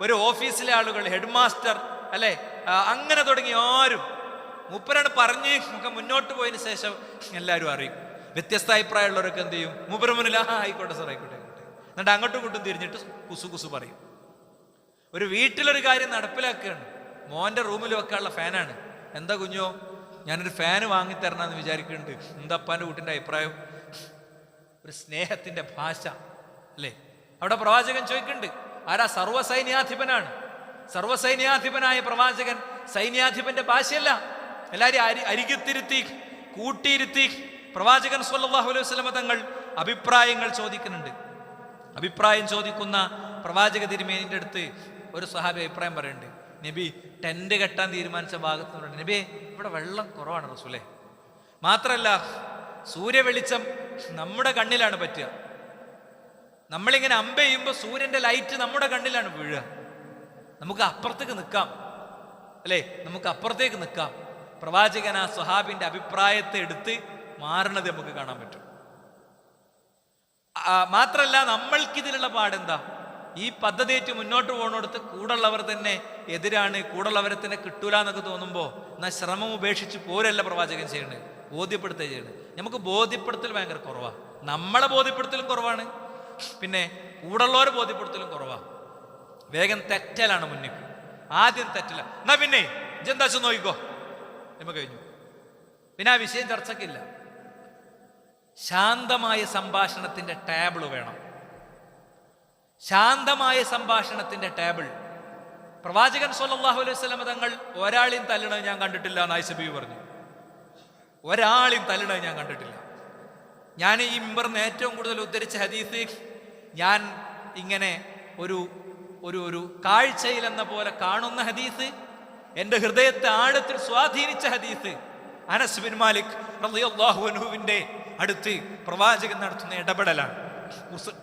ഒരു ഓഫീസിലെ ആളുകൾ, ഹെഡ് മാസ്റ്റർ, അല്ലെ, അങ്ങനെ തുടങ്ങി ആരും മൂപ്പരാണ് പറഞ്ഞ് നമുക്ക് മുന്നോട്ട് പോയതിന് ശേഷം എല്ലാവരും അറിയും. വ്യത്യസ്ത അഭിപ്രായമുള്ളവരൊക്കെ എന്ത് ചെയ്യും? മൂപ്പര മുന്നിൽ ആയിക്കോട്ടെ സാർ, ആയിക്കോട്ടെ ആയിക്കോട്ടെ, എന്നിട്ട് അങ്ങോട്ടും ഇങ്ങോട്ടും തിരിഞ്ഞിട്ട് കുസു പറയും. ഒരു വീട്ടിലൊരു കാര്യം നടപ്പിലാക്കുകയാണ്. മോൻ്റെ റൂമിൽ വെക്കാനുള്ള ഫാനാണ്. എന്താ കുഞ്ഞോ, ഞാനൊരു ഫാന് വാങ്ങിത്തരണമെന്ന് വിചാരിക്കുന്നുണ്ട്, എന്താ അപ്പാൻ്റെ വീട്ടിൻ്റെ അഭിപ്രായം? ഒരു സ്നേഹത്തിൻ്റെ ഭാഷ അല്ലേ? അവിടെ പ്രവാചകൻ ചോദിക്കുന്നുണ്ട്, ആരാ? സർവ്വസൈന്യാധിപനാണ്. സർവ്വസൈന്യാധിപനായ പ്രവാചകൻ സൈന്യാധിപന്റെ ഭാഷയല്ല. എല്ലാവരും അരികത്തിരുത്തി കൂട്ടിയിരുത്തി പ്രവാചകൻ സ്വല്ലല്ലാഹു അലൈഹി വസല്ലം തങ്ങൾ അഭിപ്രായങ്ങൾ ചോദിക്കുന്നുണ്ട്. അഭിപ്രായം ചോദിക്കുന്ന പ്രവാചക തിരുമേനിൻ്റെ അടുത്ത് ഒരു സ്വഹാബി അഭിപ്രായം പറയുന്നുണ്ട്. നബി, ടെന്റ് കെട്ടാൻ തീരുമാനിച്ച ഭാഗത്തുനിന്നുണ്ട്, നബി ഇവിടെ വെള്ളം കുറവാണ് റസൂലേ. മാത്രല്ല സൂര്യ വെളിച്ചം നമ്മുടെ കണ്ണിലാണ് പറ്റുക. നമ്മളിങ്ങനെ അമ്പ ചെയ്യുമ്പോൾ സൂര്യന്റെ ലൈറ്റ് നമ്മുടെ കണ്ണിലാണ് വീഴുക. നമുക്ക് അപ്പുറത്തേക്ക് നിൽക്കാം, അല്ലേ? നമുക്ക് അപ്പുറത്തേക്ക് നിൽക്കാം. പ്രവാചകൻ ആ സ്വഹാബിന്റെ അഭിപ്രായത്തെ എടുത്ത് മാറണത് നമുക്ക് കാണാൻ പറ്റും. മാത്രല്ല നമ്മൾക്കിതിലുള്ള പാടെന്താ? ഈ പദ്ധതിയേറ്റ് മുന്നോട്ട് പോകുന്നിടത്ത് കൂടുള്ളവർ തന്നെ എതിരാണ്, കൂടുള്ളവരെ തന്നെ കിട്ടൂല എന്നൊക്കെ തോന്നുമ്പോൾ എന്നാൽ ശ്രമം ഉപേക്ഷിച്ച് പോരല്ല പ്രവാചകൻ ചെയ്യണത്, ബോധ്യപ്പെടുത്തുക ചെയ്യണത്. നമുക്ക് ബോധ്യപ്പെടുത്തൽ ഭയങ്കര കുറവാണ്. നമ്മളെ ബോധ്യപ്പെടുത്തലും കുറവാണ്, പിന്നെ കൂടുള്ളവരെ ബോധ്യപ്പെടുത്തലും കുറവാണ്. വേഗം തെറ്റലാണ് മുന്നിൽ. ആദ്യം തെറ്റല, എന്നാ പിന്നെ ഇജെന്താ നോക്കിക്കോ, നമുക്ക് കഴിഞ്ഞു. പിന്നെ ആ വിഷയം ചർച്ചക്കില്ല. ശാന്തമായ സംഭാഷണത്തിന്റെ ടേബിൾ വേണം. ശാന്തമായ സംഭാഷണത്തിന്റെ ടേബിൾ. പ്രവാചകൻ സ്വല്ലല്ലാഹു അലൈഹി വസല്ലം തങ്ങൾ ഒരാളെയും തല്ലണത് ഞാൻ കണ്ടിട്ടില്ല എന്ന് ആയിഷ ബീവി പറഞ്ഞു. ഒരാളെയും തല്ലണത് ഞാൻ കണ്ടിട്ടില്ല. ഞാൻ ഈ മിമ്പറിന് ഏറ്റവും കൂടുതൽ ഉദ്ധരിച്ച ഹദീസ്, ഞാൻ ഇങ്ങനെ ഒരു ഒരു ഒരു കാഴ്ചയിലെന്ന പോലെ കാണുന്ന ഹദീസ്, എൻ്റെ ഹൃദയത്തെ ആഴത്തിൽ സ്വാധീനിച്ച ഹദീസ്, അനസ് ബിൻ മാലിക് റളിയല്ലാഹു അൻഹുവിന്റെ അടുത്ത് പ്രവാചകൻ നടത്തുന്ന ഇടപെടലാണ്.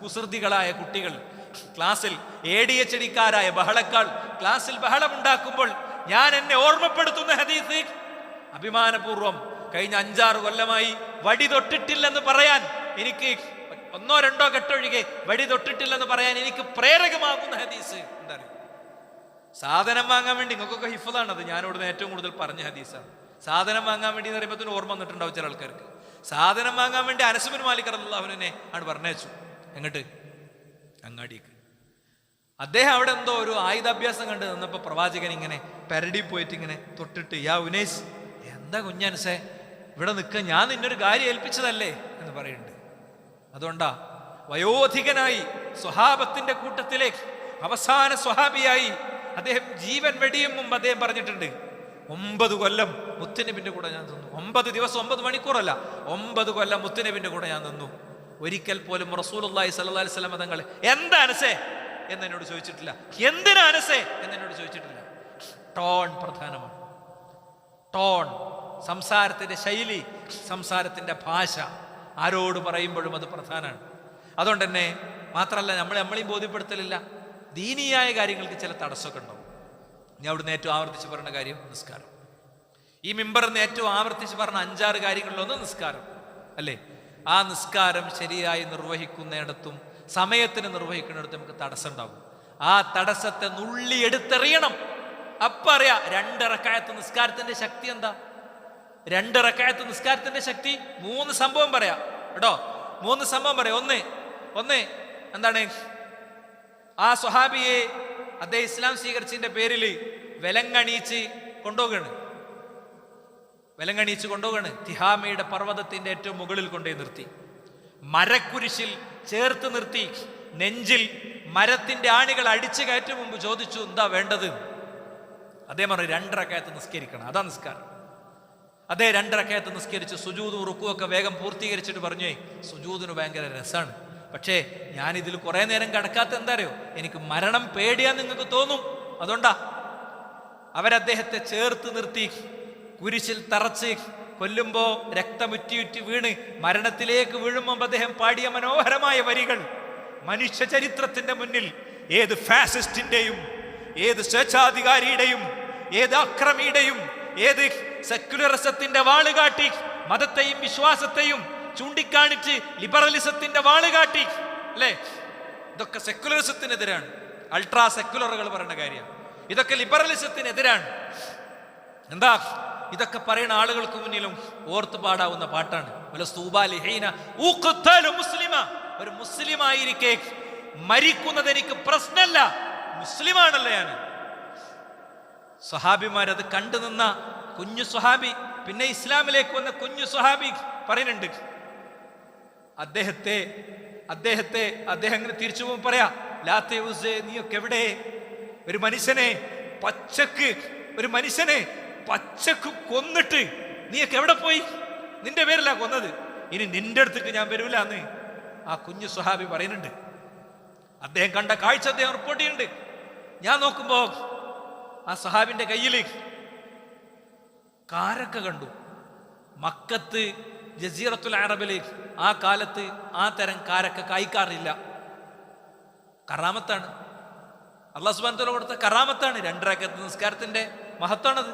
കുസൃതികളായ കുട്ടികൾ ക്ലാസ്സിൽ ADHD-ക്കാരായ ബഹളക്കാൾ ക്ലാസ്സിൽ ബഹളമുണ്ടാക്കുമ്പോൾ ഞാൻ എന്നെ ഓർമ്മപ്പെടുത്തുന്ന ഹദീസ്, അഭിമാനപൂർവം കഴിഞ്ഞ 5-6 കൊല്ലമായി വടി തൊട്ടിട്ടില്ലെന്ന് പറയാൻ എനിക്ക് 1-2 ഘട്ടൊഴികെ വടി തൊട്ടിട്ടില്ലെന്ന് പറയാൻ എനിക്ക് പ്രേരകമാകുന്ന ഹദീസ്. എന്താ പറയുക? സാധനം വാങ്ങാൻ വേണ്ടി, നിങ്ങൾക്കൊക്കെ ഹിഫ്ളാണത്, ഞാനിവിടുന്ന് ഏറ്റവും കൂടുതൽ പറഞ്ഞ ഹദീസാണ്. സാധനം വാങ്ങാൻ വേണ്ടി എന്ന് പറയുമ്പോൾ ഓർമ്മ വന്നിട്ടുണ്ടാവും ചില ആൾക്കാർക്ക്. സാധനം വാങ്ങാൻ വേണ്ടി അനസ് ബിൻ മാലിക് റളിയല്ലാഹു അൻഹുവിനെ ആണ് പറഞ്ഞയച്ചു. എങ്ങോട്ട്? അങ്ങാടിക്ക്. അദ്ദേഹം അവിടെ എന്തോ ഒരു ആയുധാഭ്യാസം കണ്ട് നിന്നപ്പോൾ പ്രവാചകൻ ഇങ്ങനെ പെരടി പോയിട്ട് ഇങ്ങനെ തൊട്ടിട്ട്, യാ ഉനൈസ്, എന്താ കുഞ്ഞനസേ ഇവിടെ നിൽക്കുക, ഞാൻ നിന്നൊരു കാര്യം ഏൽപ്പിച്ചതല്ലേ എന്ന് പറയുന്നുണ്ട്. അതുകൊണ്ടാ വയോധികനായി സ്വഹാബത്തിന്റെ കൂട്ടത്തിലെ അവസാന സ്വഹാബിയായി അദ്ദേഹം ജീവൻ വെടിയും മുമ്പ് അദ്ദേഹം പറഞ്ഞിട്ടുണ്ട്, 9 കൊല്ലം മുത്തുനബിന്റെ കൂടെ ഞാൻ നിന്നു. 9 ദിവസം 9 മണിക്കൂറല്ല, 9 കൊല്ലം മുത്തുനബിന്റെ കൂടെ ഞാൻ നിന്നു. ഒരിക്കൽ പോലും റസൂലുള്ളാഹി സ്വല്ലല്ലാഹു അലൈഹി വസല്ലം തങ്ങൾ എന്താ അനസേ എന്ന് എന്നോട് ചോദിച്ചിട്ടില്ല, എന്തിനാ അനസേ എന്ന് എന്നോട് ചോദിച്ചിട്ടില്ല. ടോൺ പ്രധാനമാണ്. ടോൺ, സംസാരത്തിന്റെ ശൈലി, സംസാരത്തിന്റെ ഭാഷ, ആരോട് പറയുമ്പോഴും അത് പ്രധാനമാണ്. അതുകൊണ്ട് തന്നെ മാത്രമല്ല നമ്മളെയും ബോധ്യപ്പെടുത്തലില്ല. ദീനീയായ കാര്യങ്ങൾക്ക് ചില തടസ്സമൊക്കെ ഉണ്ടാവും. ഞാൻ അവിടുന്ന് ഏറ്റവും ആവർത്തിച്ച് പറഞ്ഞ കാര്യം നിസ്കാരം. ഈ മിമ്പറിന്ന് ഏറ്റവും ആവർത്തിച്ച് പറഞ്ഞ 5-6 കാര്യങ്ങളിലൊന്ന് നിസ്കാരം അല്ലേ? ആ നിസ്കാരം ശരിയായി നിർവഹിക്കുന്നിടത്തും സമയത്തിന് നിർവഹിക്കുന്നിടത്തും നമുക്ക് തടസ്സം ഉണ്ടാവും. ആ തടസ്സത്തെ നുള്ളിയെടുത്തെറിയണം. അപ്പൊ അറിയാം 2 റക്അത്ത് നിസ്കാരത്തിന്റെ ശക്തി എന്താ. 2 റക്അത്ത് നിസ്കാരത്തിന്റെ ശക്തി. 3 സംഭവം പറയാം കേട്ടോ, 3 സംഭവം പറയാം. ഒന്ന് എന്താണ്? ആ സ്വഹാബിയെ അദ്ദേഹം ഇസ്ലാം സ്വീകരിച്ചതിന്റെ പേരിൽ വിലങ്ങണീച്ച് കൊണ്ടുപോകാണ്. തിഹാമയുടെ പർവ്വതത്തിന്റെ ഏറ്റവും മുകളിൽ കൊണ്ടുപോയി നിർത്തി, മരക്കുരിശിൽ ചേർത്ത് നിർത്തി, നെഞ്ചിൽ മരത്തിന്റെ ആണികൾ അടിച്ചു കയറ്റും മുമ്പ് ചോദിച്ചു, എന്താ വേണ്ടത്? അദ്ദേഹം പറഞ്ഞു 2 റക്അത്ത് നിസ്കരിക്കണം, അതാ നിസ്കാരം. അദ്ദേഹം 2 റക്അത്ത് നിസ്കരിച്ച് സുജൂദും റുക്കുവൊക്കെ വേഗം പൂർത്തീകരിച്ചിട്ട് പറഞ്ഞു, സുജൂദിന് ഭയങ്കര രസമാണ്, പക്ഷേ ഞാനിതിൽ കുറെ നേരം കിടക്കാത്ത എന്താ അറിയോ, എനിക്ക് മരണം പേടിയാന്ന് നിങ്ങൾക്ക് തോന്നും, അതുകൊണ്ടാ. അവരദ്ദേഹത്തെ ചേർത്ത് നിർത്തി കുരിശിൽ തറച്ച് കൊല്ലുമ്പോ രക്തമുറ്റിയുറ്റി വീണ് മരണത്തിലേക്ക് വീഴുമ്പോൾ അദ്ദേഹം പാടിയ മനോഹരമായ വരികൾ മനുഷ്യ ചരിത്രത്തിന്റെ മുന്നിൽ ഏത് ഫാസിസ്റ്റിന്റെയും, ഏത് സ്വേച്ഛാധികാരിയുടെയും, ഏത് അക്രമിയുടെയും, ഏത് സെക്യുലറിസത്തിന്റെ വാളുകാട്ടി മതത്തെയും വിശ്വാസത്തെയും ചൂണ്ടിക്കാണിച്ച് ലിബറലിസത്തിന്റെ വാള് കാട്ടി, അല്ലേ? ഇതൊക്കെ സെക്കുലറിസത്തിനെതിരാണ്. അൾട്രാ സെക്കുലറുകൾ പറയുന്ന കാര്യം ഇതൊക്കെ ലിബറലിസത്തിനെതിരാണ്. എന്താ ഇതൊക്കെ പറയുന്ന ആളുകൾക്ക് മുന്നിലും ഓർത്ത് പാടാവുന്ന പാട്ടാണ്. ഒരു മുസ്ലിമായിരിക്കെ മരിക്കുന്നത് എനിക്ക് പ്രശ്നമല്ല, മുസ്ലിമാണല്ലോ ഞാൻ. സ്വഹാബിമാരത് കണ്ടു നിന്ന കുഞ്ഞു സ്വഹാബി, പിന്നെ ഇസ്ലാമിലേക്ക് വന്ന കുഞ്ഞു സ്വഹാബി പറയുന്നുണ്ട്, അദ്ദേഹം ഇങ്ങനെ തിരിച്ചു പോകുമ്പോൾ പറയാ, ലാത്തെ ഉസ്സേ നീയൊക്കെ എവിടെ? ഒരു മനുഷ്യനെ പച്ചക്ക് കൊന്നിട്ട് നീയൊക്കെ എവിടെ പോയി? നിന്റെ പേരിലാ കൊന്നത്, ഇനി നിന്റെ അടുത്തേക്ക് ഞാൻ വരൂല എന്ന് ആ കുഞ്ഞു സ്വഹാബി പറയുന്നുണ്ട്. അദ്ദേഹം കണ്ട കാഴ്ച അദ്ദേഹം റിപ്പോർട്ട് ചെയ്യുന്നുണ്ട്. ഞാൻ നോക്കുമ്പോ ആ സ്വഹാബിന്റെ കയ്യിൽ കാരക്ക കണ്ടു. മക്കത്ത് ജസീറത്തുൽ അറബില് ആ കാലത്ത് ആ തരം കാരക്ക കായ്ക്കാറില്ല. കറാമത്താണ്, അല്ലാഹു സുബ്ഹാനഹു വ തആല കൊടുത്ത കറാമത്താണ്. 2 റക്അത്ത് നിസ്കാരത്തിന്റെ മഹത്വമാണത്.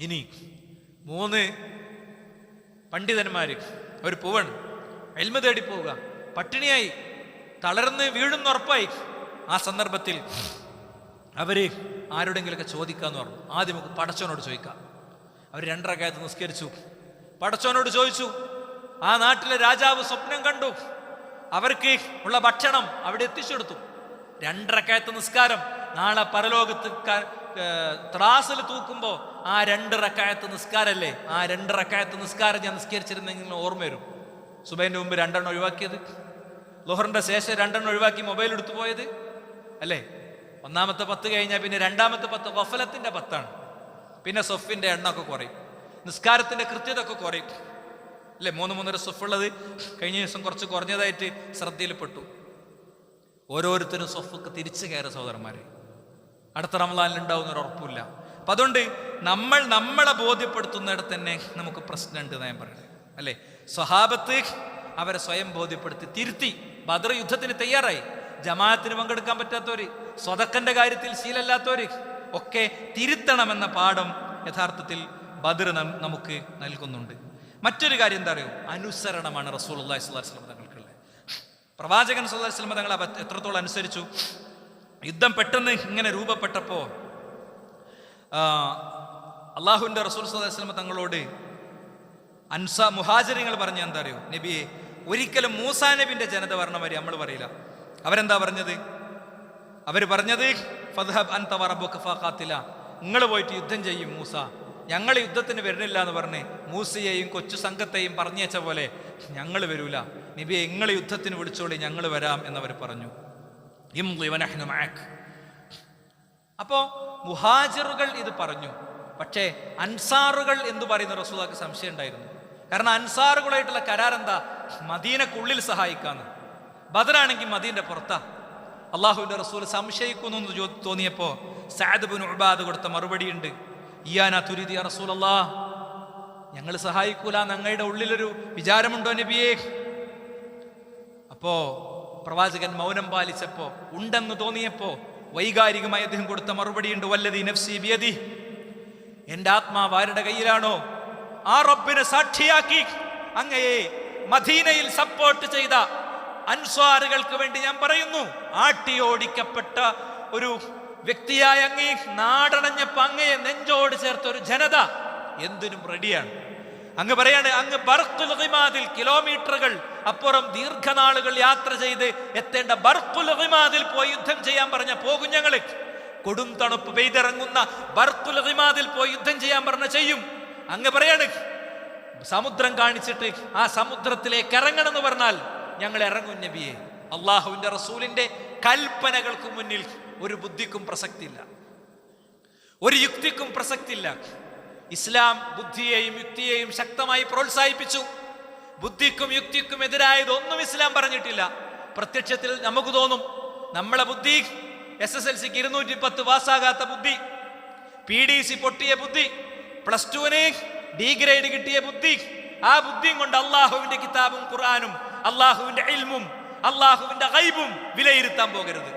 ഇനി 3 പണ്ഡിതന്മാര് ഒരു പൂവാണ് ഇൽമ തേടി പോവുക, പട്ടിണിയായി തളർന്ന് വീഴുന്നുറപ്പായി. ആ സന്ദർഭത്തിൽ അവര് ആരോടെങ്കിലൊക്കെ ചോദിക്കാന്ന് പറഞ്ഞു. ആദ്യം നമുക്ക് പടച്ചോനോട് ചോദിക്കാം. അവർ 2 റക്അത്ത് നിസ്കരിച്ചു, പടച്ചോനോട് ചോദിച്ചു. ആ നാട്ടിലെ രാജാവ് സ്വപ്നം കണ്ടു, അവർക്ക് ഉള്ള ഭക്ഷണം അവിടെ എത്തിച്ചു കൊടുത്തു. 2 റക്അത്ത് നിസ്കാരം നാളെ പരലോകത്ത് ത്രാസിൽ തൂക്കുമ്പോ ആ 2 റക്അത്ത് നിസ്കാരല്ലേ, ആ 2 റക്അത്ത് നിസ്കാരം ഞാൻ നിസ്കരിച്ചിരുന്നെങ്കിൽ ഓർമ്മ വരും. സുബൈന്റെ മുമ്പ് 2 ഒഴിവാക്കിയത്, ളുഹറിന്റെ ശേഷം 2 ഒഴിവാക്കി മൊബൈൽ എടുത്തു പോയത്, അല്ലേ? 1ാമത്തെ 10 കഴിഞ്ഞാൽ പിന്നെ 2ാമത്തെ 10 ഗഫലത്തിന്റെ 10ആണ്. പിന്നെ സൊഫിന്റെ എണ്ണമൊക്കെ കുറയും, നിസ്കാരത്തിന്റെ കൃത്യത ഒക്കെ കുറയും, അല്ലേ? 3-3.5 സൊഫുള്ളത് കഴിഞ്ഞ ദിവസം കുറച്ച് കുറഞ്ഞതായിട്ട് ശ്രദ്ധയിൽപ്പെട്ടു. ഓരോരുത്തരും സൊഫൊക്കെ തിരിച്ചു കയറുക സഹോദരന്മാരെ. അടുത്ത റമളാനിൽ ഉണ്ടാവുന്ന ഒരു ഉറപ്പില്ല. അപ്പൊ അതുകൊണ്ട് നമ്മളെ ബോധ്യപ്പെടുത്തുന്നിടത്ത് തന്നെ നമുക്ക് പ്രശ്നമുണ്ട് ഞാൻ പറയുന്നത്, അല്ലേ? സ്വഹാബത്ത് അവരെ സ്വയം ബോധ്യപ്പെടുത്തി തിരുത്തി. ബദർ യുദ്ധത്തിന് തയ്യാറായി. ജമാഅത്തിന് പങ്കെടുക്കാൻ പറ്റാത്തവര്, സ്വതക്കന്റെ കാര്യത്തിൽ ശീലമില്ലാത്തവര് ഒക്കെ തിരുത്തണമെന്ന പാഠം യഥാർത്ഥത്തിൽ ബദർ നമുക്ക് നൽകുന്നുണ്ട്. മറ്റൊരു കാര്യം എന്താ അറിയോ? അനുസരണമാണ് റസൂലുള്ളാഹി സ്വല്ലല്ലാഹു അലൈഹി വസല്ലം തങ്ങൾക്കുള്ളത്. പ്രവാചകൻ സ്വല്ലല്ലാഹു അലൈഹി വസല്ലം തങ്ങളെ എത്രത്തോളം അനുസരിച്ചു. യുദ്ധം പെട്ടെന്ന് ഇങ്ങനെ രൂപപ്പെട്ടപ്പോ അള്ളാഹുവിന്റെ റസൂൽ സ്വല്ലല്ലാഹു അലൈഹി വസല്ലം തങ്ങളോട് മുഹാജിറുകൾ പറഞ്ഞ എന്താ അറിയോ? നബിയെ, ഒരിക്കലും മൂസാ നബിന്റെ ജനത പറഞ്ഞ മാതിരി നമ്മൾ പറയില്ല. അവരെന്താ പറഞ്ഞത്? അവര് പറഞ്ഞത് ഫദ്ഹബ് അൻത വറബ്ബുക ഫഖാതില, നിങ്ങൾ പോയിട്ട് യുദ്ധം ചെയ്യും മൂസ, ഞങ്ങൾ യുദ്ധത്തിന് വരുന്നില്ല എന്ന് പറഞ്ഞ് മൂസയെയും കൊച്ചു സംഘത്തെയും പറഞ്ഞേച്ച പോലെ ഞങ്ങൾ വരൂല. നബിയെ, നിങ്ങൾ യുദ്ധത്തിന് വിളിച്ചോളി, ഞങ്ങൾ വരാം എന്നവർ പറഞ്ഞു. അപ്പോ മുഹാജിറുകൾ ഇത് പറഞ്ഞു. പക്ഷേ അൻസാറുകൾ എന്തു പറയുന്ന റസൂലുള്ളാഹിക്ക് സംശയം ഉണ്ടായിരുന്നു. കാരണം അൻസാറുകളായിട്ടുള്ള കരാർ എന്താ? മദീനക്കുള്ളിൽ സഹായിക്കാന്ന്. ബദറാണെങ്കിൽ മദീന്റെ പുറത്താ. അള്ളാഹുവിന്റെ റസൂൽ സംശയിക്കുന്നു എന്ന് തോന്നിയപ്പോ സഅദ് ഇബ്നു ഉബാദ് കൊടുത്ത മറുപടി ഉണ്ട്. ഇയാനാ തുരീദി യാ റസൂലല്ലാഹ്, ഞങ്ങൾ സഹായിക്കൂല, ഞങ്ങളുടെ ഉള്ളിലൊരു വിചാരമുണ്ടോ നബിയേ? അപ്പോ പ്രവാചകൻ മൗനം പാലിച്ചപ്പോ, ഉണ്ടെന്ന് തോന്നിയപ്പോ വൈകാരികമായി അദ്ദേഹം കൊടുത്ത മറുപടി ഉണ്ട്. വല്ലദീ നഫ്സി ബിയദി, എന്റെ ആത്മാവ് ആരുടെ കയ്യിലാണോ ആ റബ്ബിനെ സാക്ഷിയാക്കി അങ്ങയെ മദീനയിൽ സപ്പോർട്ട് ചെയ്ത അൻസ്വാറുകൾക്ക് വേണ്ടി ഞാൻ പറയുന്നു, ആട്ടിയോടിക്കപ്പെട്ട ഒരു വ്യക്തിയായ അങ്ങേ നാടണഞ്ഞപ്പോ അങ്ങയെ നെഞ്ചോട് ചേർത്ത ഒരു ജനത എന്തിനും റെഡിയാണ്. അങ്ങ് പറയാണ്, അങ്ങ് ബർഖുൽ ഗിമാദിൽ കിലോമീറ്ററുകൾ അപ്പുറം ദീർഘനാളുകൾ യാത്ര ചെയ്ത് എത്തേണ്ട ബർഖുൽ ഗിമാദിൽ പോയി യുദ്ധം ചെയ്യാൻ പറഞ്ഞ പോകും ഞങ്ങള്. കൊടും തണുപ്പ് പെയ്തിറങ്ങുന്ന ബർഖുൽ ഗിമാദിൽ പോയി യുദ്ധം ചെയ്യാൻ പറഞ്ഞ ചെയ്യും. അങ്ങ് പറയാണ്, സമുദ്രം കാണിച്ചിട്ട് ആ സമുദ്രത്തിലേക്ക് ഇറങ്ങണം എന്ന് പറഞ്ഞാൽ ഞങ്ങൾ ഇറങ്ങും നബിയെ. അള്ളാഹുവിന്റെ റസൂലിന്റെ കൽപ്പനകൾക്ക് മുന്നിൽ ഒരു ബുദ്ധിക്കും പ്രസക്തിയില്ല, ഒരു യുക്തിക്കും പ്രസക്തിയില്ല. ഇസ്ലാം ബുദ്ധിയെയും യുക്തിയെയും ശക്തമായി പ്രോത്സാഹിപ്പിച്ചു. ബുദ്ധിക്കും യുക്തിക്കും എതിരായതൊന്നും ഇസ്ലാം പറഞ്ഞിട്ടില്ല. പ്രത്യക്ഷത്തിൽ നമുക്ക് തോന്നും നമ്മളെ ബുദ്ധി SSLCക്ക് 210 പാസ്സാകാത്ത ബുദ്ധി, PDC പൊട്ടിയ ബുദ്ധി, +2 D ഗ്രേഡ് കിട്ടിയ ബുദ്ധി, ആ ബുദ്ധിയും കൊണ്ട് അള്ളാഹുവിന്റെ കിതാബും ഖുർആനും അള്ളാഹുവിന്റെ ഇൽമും അള്ളാഹുവിന്റെ ഗൈബും വിലയിരുത്താൻ പോകരുത്.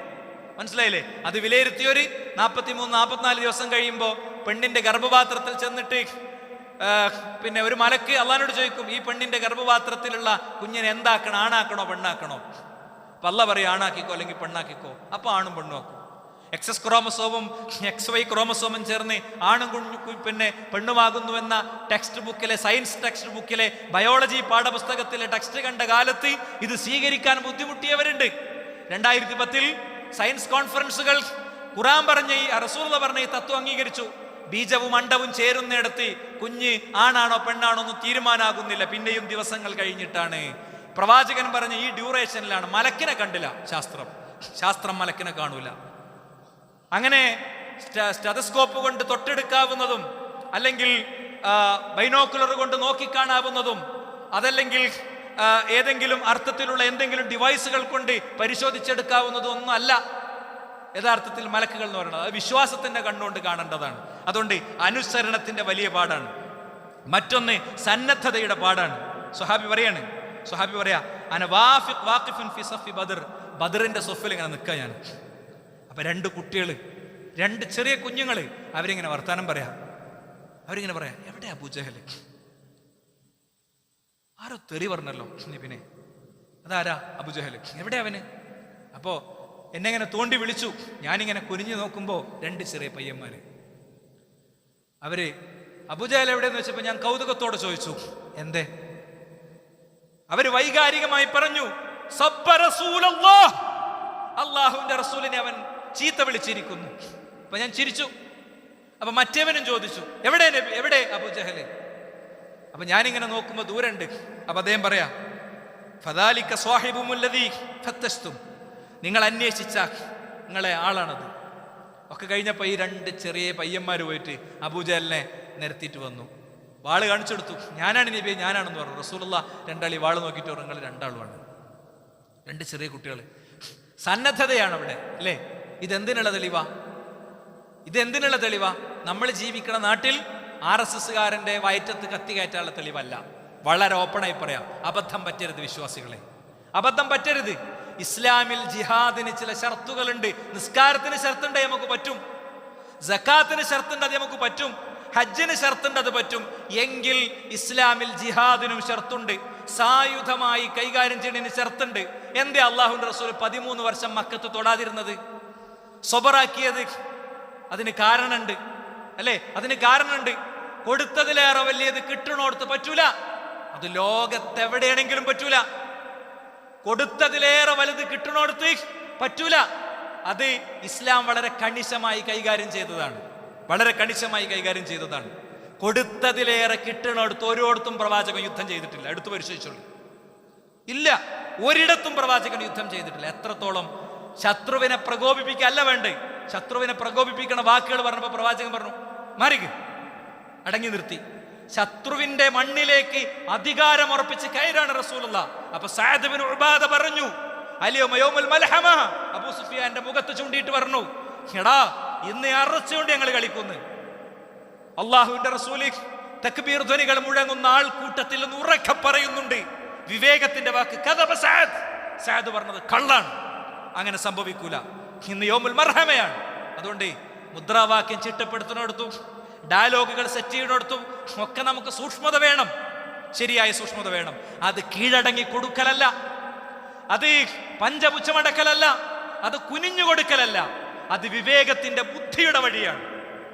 മനസ്സിലായില്ലേ? അത് വിലയിരുത്തിയൊരു 43-44 ദിവസം കഴിയുമ്പോൾ പെണ്ണിന്റെ ഗർഭപാത്രത്തിൽ ചെന്നിട്ട് പിന്നെ ഒരു മലക്ക് അള്ളാഹിനോട് ചോദിക്കും, ഈ പെണ്ണിന്റെ ഗർഭപാത്രത്തിലുള്ള കുഞ്ഞിനെ എന്താക്കണം, ആണാക്കണോ പെണ്ണാക്കണോ? അപ്പൊ അള്ളാഹ് പറയും ആണാക്കിക്കോ അല്ലെങ്കിൽ പെണ്ണാക്കിക്കോ. അപ്പൊ ആണും പെണ്ണും ആക്കും. XS ക്രോമസോമും XY ക്രോമസോമും ചേർന്ന് ആണും പിന്നെ പെണ്ണുമാകുന്നുവെന്ന ടെക്സ്റ്റ് ബുക്കിലെ, സയൻസ് ടെക്സ്റ്റ് ബുക്കിലെ, ബയോളജി പാഠപുസ്തകത്തിലെ ടെക്സ്റ്റ് കണ്ട കാലത്ത് ഇത് സ്വീകരിക്കാൻ ബുദ്ധിമുട്ടിയവരുണ്ട്. 2010 സയൻസ് കോൺഫറൻസുകൾ ഖുർആൻ പറഞ്ഞ ഈ റസൂലുള്ളാഹി പറഞ്ഞ ഈ തത്വം അംഗീകരിച്ചു. ബീജവും അണ്ടവും ചേരുന്നിടത്ത് കുഞ്ഞ് ആണാണോ പെണ്ണാണോ ഒന്നും തീരുമാനാകുന്നില്ല, പിന്നെയും ദിവസങ്ങൾ കഴിഞ്ഞിട്ടാണ്. പ്രവാചകൻ പറഞ്ഞ ഈ ഡ്യൂറേഷനിലാണ്. മലക്കിനെ കണ്ടില്ല ശാസ്ത്രം മലക്കിനെ കാണൂല. അങ്ങനെ സ്റ്റെതസ്കോപ്പ് കൊണ്ട് തൊട്ടെടുക്കാവുന്നതും അല്ലെങ്കിൽ ബൈനോക്കുലർ കൊണ്ട് നോക്കിക്കാണാവുന്നതും അതല്ലെങ്കിൽ ഏതെങ്കിലും അർത്ഥത്തിലുള്ള എന്തെങ്കിലും ഡിവൈസുകൾ കൊണ്ട് പരിശോധിച്ചെടുക്കാവുന്നതും ഒന്നും അല്ല യഥാർത്ഥത്തിൽ മലക്കുകൾ എന്ന് പറയുന്നത്. അത് വിശ്വാസത്തിന്റെ കണ്ണുകൊണ്ട് കാണേണ്ടതാണ്. അതുകൊണ്ട് അനുസരണത്തിന്റെ വലിയ പാടാണ്. മറ്റൊന്ന് സന്നദ്ധതയുടെ പാടാണ്. സ്വഹാബി പറയാ ബദറിന്റെ സൊഫിൽ ഇങ്ങനെ നിൽക്കുക ഞാൻ. അപ്പൊ 2 കുട്ടികൾ, 2 ചെറിയ കുഞ്ഞുങ്ങൾ, അവരിങ്ങനെ വർത്താനം പറയാ. എവിടെ അബൂജഹൽ? ആരോ തെറി പറഞ്ഞല്ലോ. പിന്നെ അതാരാ അബൂജഹൽ? എവിടെ അവന്? അപ്പോ എന്നെ ഇങ്ങനെ തോണ്ടി വിളിച്ചു. ഞാനിങ്ങനെ കുനിഞ്ഞു നോക്കുമ്പോ 2 ചെറിയ പയ്യന്മാര്. അവര് അബൂജഹൽ എവിടെയെന്ന് വെച്ചപ്പോ ഞാൻ കൗതുകത്തോടെ ചോദിച്ചു എന്തേ? അവര് വൈകാരികമായി പറഞ്ഞു, സബ്ബ റസൂലല്ലാഹ്, അല്ലാഹുവിന്റെ റസൂലിനെ അവൻ ചീത്ത വിളിച്ചിരിക്കുന്നു. അപ്പൊ ഞാൻ ചിരിച്ചു. അപ്പൊ മറ്റേവനും ചോദിച്ചു എവിടെ അബൂജഹല്? അപ്പൊ ഞാനിങ്ങനെ നോക്കുമ്പോ ദൂരണ്ട്. അപ്പൊ അദ്ദേഹം പറയാ, ഫദാലിക സ്വാഹിബുമുല്ലദീ ഫത്തസ്തും, നിങ്ങൾ അന്വേഷിച്ച നിങ്ങളെ ആളാണത്. ഒക്കെ കഴിഞ്ഞപ്പോ ഈ 2 ചെറിയ പയ്യന്മാർ പോയിട്ട് അബൂജഹലിനെ നിരത്തിയിട്ട് വന്നു. വാള് കാണിച്ചെടുത്തു. ഞാനാണ് നബി, ഞാനാണെന്ന് പറഞ്ഞു. റസൂലുള്ളാഹി 2 ആളി വാള് നോക്കിയിട്ട് പറഞ്ഞു, നിങ്ങൾ 2 ആളുമാണ്. 2 ചെറിയ കുട്ടികൾ. സന്നദ്ധതയാണ് അവിടെ, അല്ലേ? ഇതെന്തിനുള്ള തെളിവാ? നമ്മൾ ജീവിക്കുന്ന നാട്ടിൽ RSSകാരന്റെ വയറ്റത്ത് കത്തി കയറ്റാനുള്ള തെളിവല്ല. വളരെ ഓപ്പണായി പറയാം, അബദ്ധം പറ്റരുത് വിശ്വാസികളെ, അബദ്ധം പറ്റരുത്. ഇസ്ലാമിൽ ജിഹാദിന് ചില ഷർത്തുകളുണ്ട്. നിസ്കാരത്തിന് ഷർത്തുണ്ട്, നമുക്ക് പറ്റും. സക്കാത്തിന് ഷർത്തുണ്ട്, അത് നമുക്ക് പറ്റും. ഹജ്ജിന് ഷർത്തുണ്ട്, അത് പറ്റും. എങ്കിൽ ഇസ്ലാമിൽ ജിഹാദിനും ഷർത്തുണ്ട്. സായുധമായി കൈകാര്യം ചെയ്യുന്നതിന് ഷർത്തുണ്ട്. എന്തേ അള്ളാഹുവിന്റെ റസൂൽ 13 വർഷം മക്കത്ത് തൊടാതിരുന്നത്, സ്വബറാക്കിയത്? അതിന് കാരണമുണ്ട്, അല്ലേ? അതിന് കാരണമുണ്ട്. കൊടുത്തതിലേറെ വലിയത് കിട്ടണോടത്ത് പറ്റൂല. അത് ലോകത്തെവിടെയാണെങ്കിലും പറ്റൂല. കൊടുത്തതിലേറെ വലുത് കിട്ടണോടത്ത് പറ്റൂല. അത് ഇസ്ലാം വളരെ കണിശമായി കൈകാര്യം ചെയ്തതാണ്. കൊടുത്തതിലേറെ കിട്ടണോടത്ത് ഒരിടത്തും പ്രവാചകൻ യുദ്ധം ചെയ്തിട്ടില്ല. എടുത്തു പരിശോധിച്ചോളൂ. ഇല്ല, ഒരിടത്തും പ്രവാചകൻ യുദ്ധം ചെയ്തിട്ടില്ല. എത്രത്തോളം ശത്രുവിനെ പ്രകോപിപ്പിക്കല്ല വേണ്ടേ? ശത്രുവിനെ പ്രകോപിപ്പിക്കണ വാക്കുകൾ പറഞ്ഞപ്പോ പ്രവാചകൻ പറഞ്ഞു, മാറിക്ക്, അടങ്ങി നിർത്തി. ശത്രുവിന്റെ മണ്ണിലേക്ക് അധികാരം ഉറപ്പിച്ച് കയറാണ് റസൂലുള്ളാഹി. അപ്പൊ സഅദ് ഇബ്നു ഉബാദ പറഞ്ഞു, അലിയൗമ യൗമുൽ മൽഹമ, അബൂ സുഫിയാന്റെ മുഖത്ത് ചൂണ്ടിയിട്ട് പറഞ്ഞു, എടാ ഇന്ന് അറച്ചുകൊണ്ട് ഞങ്ങൾ കളിക്കുന്നു. അള്ളാഹുവിന്റെ റസൂല് തക്ബീർ ധ്വനികൾ മുഴങ്ങുന്ന ആൾക്കൂട്ടത്തിൽ നിന്ന് ഉറക്കെ പറയുന്നുണ്ട് വിവേകത്തിന്റെ വാക്ക്, കദബ സഅദ് പറഞ്ഞത് കള്ളാണ്, അങ്ങനെ സംഭവിക്കൂല. ഇന്ന് യൗമുൽ മർഹമയാണ്. അതുകൊണ്ട് മുദ്രാവാക്യം ചിട്ടപ്പെടുത്തുന്നിടത്തും ഡയലോഗുകൾ സെറ്റ് ചെയ്യുന്നിടത്തും ഒക്കെ നമുക്ക് സൂക്ഷ്മത വേണം, ശരിയായ സൂക്ഷ്മത വേണം. അത് കീഴടങ്ങി കൊടുക്കലല്ല, അത് പഞ്ചപുച്ഛമടക്കലല്ല, അത് കുനിഞ്ഞു കൊടുക്കലല്ല. അത് വിവേകത്തിന്റെ ബുദ്ധിയുടെ വഴിയാണ്,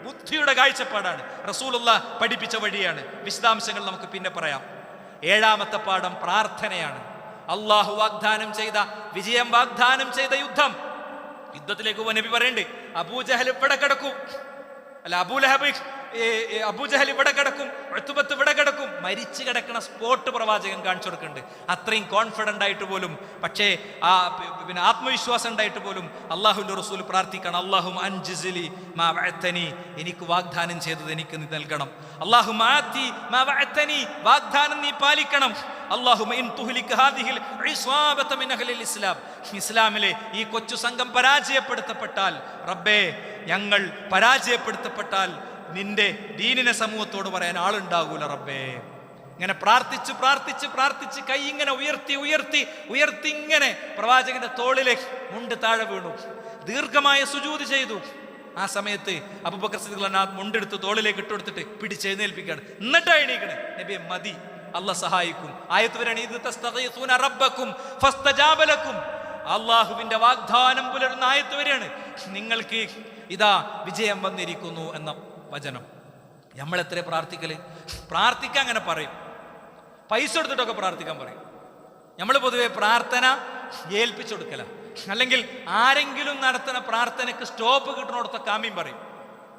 ബുദ്ധിയുടെ കാഴ്ചപ്പാടാണ്, റസൂലുള്ളാഹി പഠിപ്പിച്ച വഴിയാണ്. വിശദാംശങ്ങൾ നമുക്ക് പിന്നെ പറയാം. 7ാമത്തെ പാഠം പ്രാർത്ഥനയാണ്. അള്ളാഹു വാഗ്ദാനം ചെയ്ത, വിജയം വാഗ്ദാനം ചെയ്ത യുദ്ധത്തിലേക്ക് നബി പറയണ്ട്, അബൂജഹൽ ഇവിടെ കിടക്കും, അല്ല അബൂജഹൽ ഇവിടെ കിടക്കും, ഉത്ബത്ത് ഇവിടെ കിടക്കും. മരിച്ചു കിടക്കുന്ന സ്പോട്ട് പ്രവാചകൻ കാണിച്ചു കൊടുക്കുന്നുണ്ട്. അത്രയും കോൺഫിഡന്റ് ആയിട്ട് പോലും, പക്ഷേ പിന്നെ ആത്മവിശ്വാസം ഉണ്ടായിട്ട് പോലും അള്ളാഹുവിന്റെ റസൂൽ പ്രാർത്ഥിക്കണം, അല്ലാഹുമ്മ അൻജിസ്ലി മാ വഅതനി, എനിക്ക് വാഗ്ദാനം ചെയ്തത് എനിക്ക് നീ നൽകണം. അല്ലാഹുമ്മ ആതി മാ വഅതനി, വാഗ്ദാനം നീ പാലിക്കണം. അല്ലാഹുമ്മ ഇൻ തുഹ്ലിക ഹാദിഹിൽ ഇസ്വാബത മിൻ അഹ്ലിൽ ഇസ്ലാം, ഇസ്ലാമിലെ ഈ കൊച്ചു സംഘം പരാജയപ്പെടുത്തപ്പെട്ടാൽ, റബ്ബേ ഞങ്ങൾ പരാജയപ്പെടുത്തപ്പെട്ടാൽ നിന്റെ ദീനിനെ സമൂഹത്തോട് പറയാൻ ആളുണ്ടാകൂല റബ്ബേ. ഇങ്ങനെ പ്രാർത്ഥിച്ച് പ്രാർത്ഥിച്ച് പ്രാർത്ഥിച്ച് കൈ ഇങ്ങനെ ഉയർത്തി ഉയർത്തി ഉയർത്തി ഇങ്ങനെ പ്രവാചകന്റെ തോളിലേക്ക് മുണ്ട് താഴെ വീണു. ദീർഘമായ സുജൂദ് ചെയ്തു. ആ സമയത്ത് അബൂബക്കർ സിദ്ദീഖ് റളിയല്ലാഹു മുണ്ടെടുത്ത് തോളിലേക്ക് ഇട്ട് കൊടുത്തിട്ട് പിടിച്ചെഴുന്നേൽപ്പിക്കുകയാണ്. എന്നിട്ടാ എണീക്കണേ. നബിയെ മതി, അള്ളാഹ് സഹായിക്കും. ആയത്ത് വരാണ്, ഇത് തസ്തഗീസൂന റബ്ബക്കും ഫസ്തജാബ ലക്കും. അള്ളാഹുവിന്റെ വാഗ്ദാനം പുലരുന്ന ആയത്ത് വരെയാണ്, നിങ്ങൾക്ക് ഇതാ വിജയം വന്നിരിക്കുന്നു എന്ന വചനം. നമ്മൾ എത്ര പ്രാർത്ഥിക്കല്? പ്രാർത്ഥിക്കാൻ അങ്ങനെ പറയും, പൈസ എടുത്തിട്ടൊക്കെ പ്രാർത്ഥിക്കാൻ പറയും. നമ്മൾ പൊതുവെ പ്രാർത്ഥന ഏൽപ്പിച്ചു കൊടുക്കല, അല്ലെങ്കിൽ ആരെങ്കിലും നടത്തുന്ന പ്രാർത്ഥനയ്ക്ക് സ്റ്റോപ്പ് കിട്ടണോടത്തൊക്കെ ആമീൻ പറയും.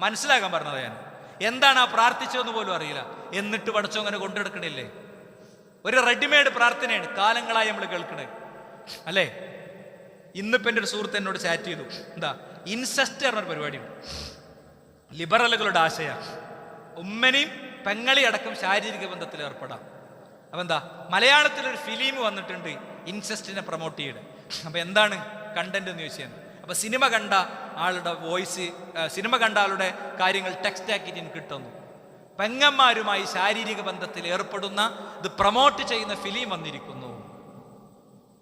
മനസ്സിലാക്കാൻ പറഞ്ഞത് ഞാൻ എന്താണ് ആ പ്രാർത്ഥിച്ചതെന്ന് പോലും അറിയില്ല. എന്നിട്ട് പഠിച്ചോ അങ്ങനെ കൊണ്ടെടുക്കണില്ലേ? ഒരു റെഡിമെയ്ഡ് പ്രാർത്ഥനയാണ് കാലങ്ങളായി നമ്മൾ കേൾക്കണേ അല്ലേ? ഇന്നിപ്പോൾ എൻ്റെ ഒരു സുഹൃത്ത് എന്നോട് ചാറ്റ് ചെയ്തു. എന്താ ഇൻസെസ്റ്റ് പറഞ്ഞൊരു പരിപാടിയുണ്ട്, ലിബറലുകളുടെ ആശയ, ഉമ്മനെയും പെങ്ങളി അടക്കം ശാരീരിക ബന്ധത്തിൽ ഏർപ്പെടാം. അപ്പം എന്താ മലയാളത്തിലൊരു ഫിലിം വന്നിട്ടുണ്ട് ഇൻസെസ്റ്റിനെ പ്രൊമോട്ട് ചെയ്യണം. അപ്പം എന്താണ് കണ്ടന്റ് എന്ന് ചോദിച്ചാൽ, അപ്പം സിനിമ കണ്ട ആളുടെ വോയിസ്, സിനിമ കണ്ട ആളുടെ കാര്യങ്ങൾ ടെക്സ്റ്റ് ആക്കിയിട്ട് എനിക്ക് കിട്ടുന്നു. പെങ്ങന്മാരുമായി ശാരീരിക ബന്ധത്തിൽ ഏർപ്പെടുന്ന ഇത് പ്രൊമോട്ട് ചെയ്യുന്ന ഫിലിം വന്നിരിക്കുന്നു.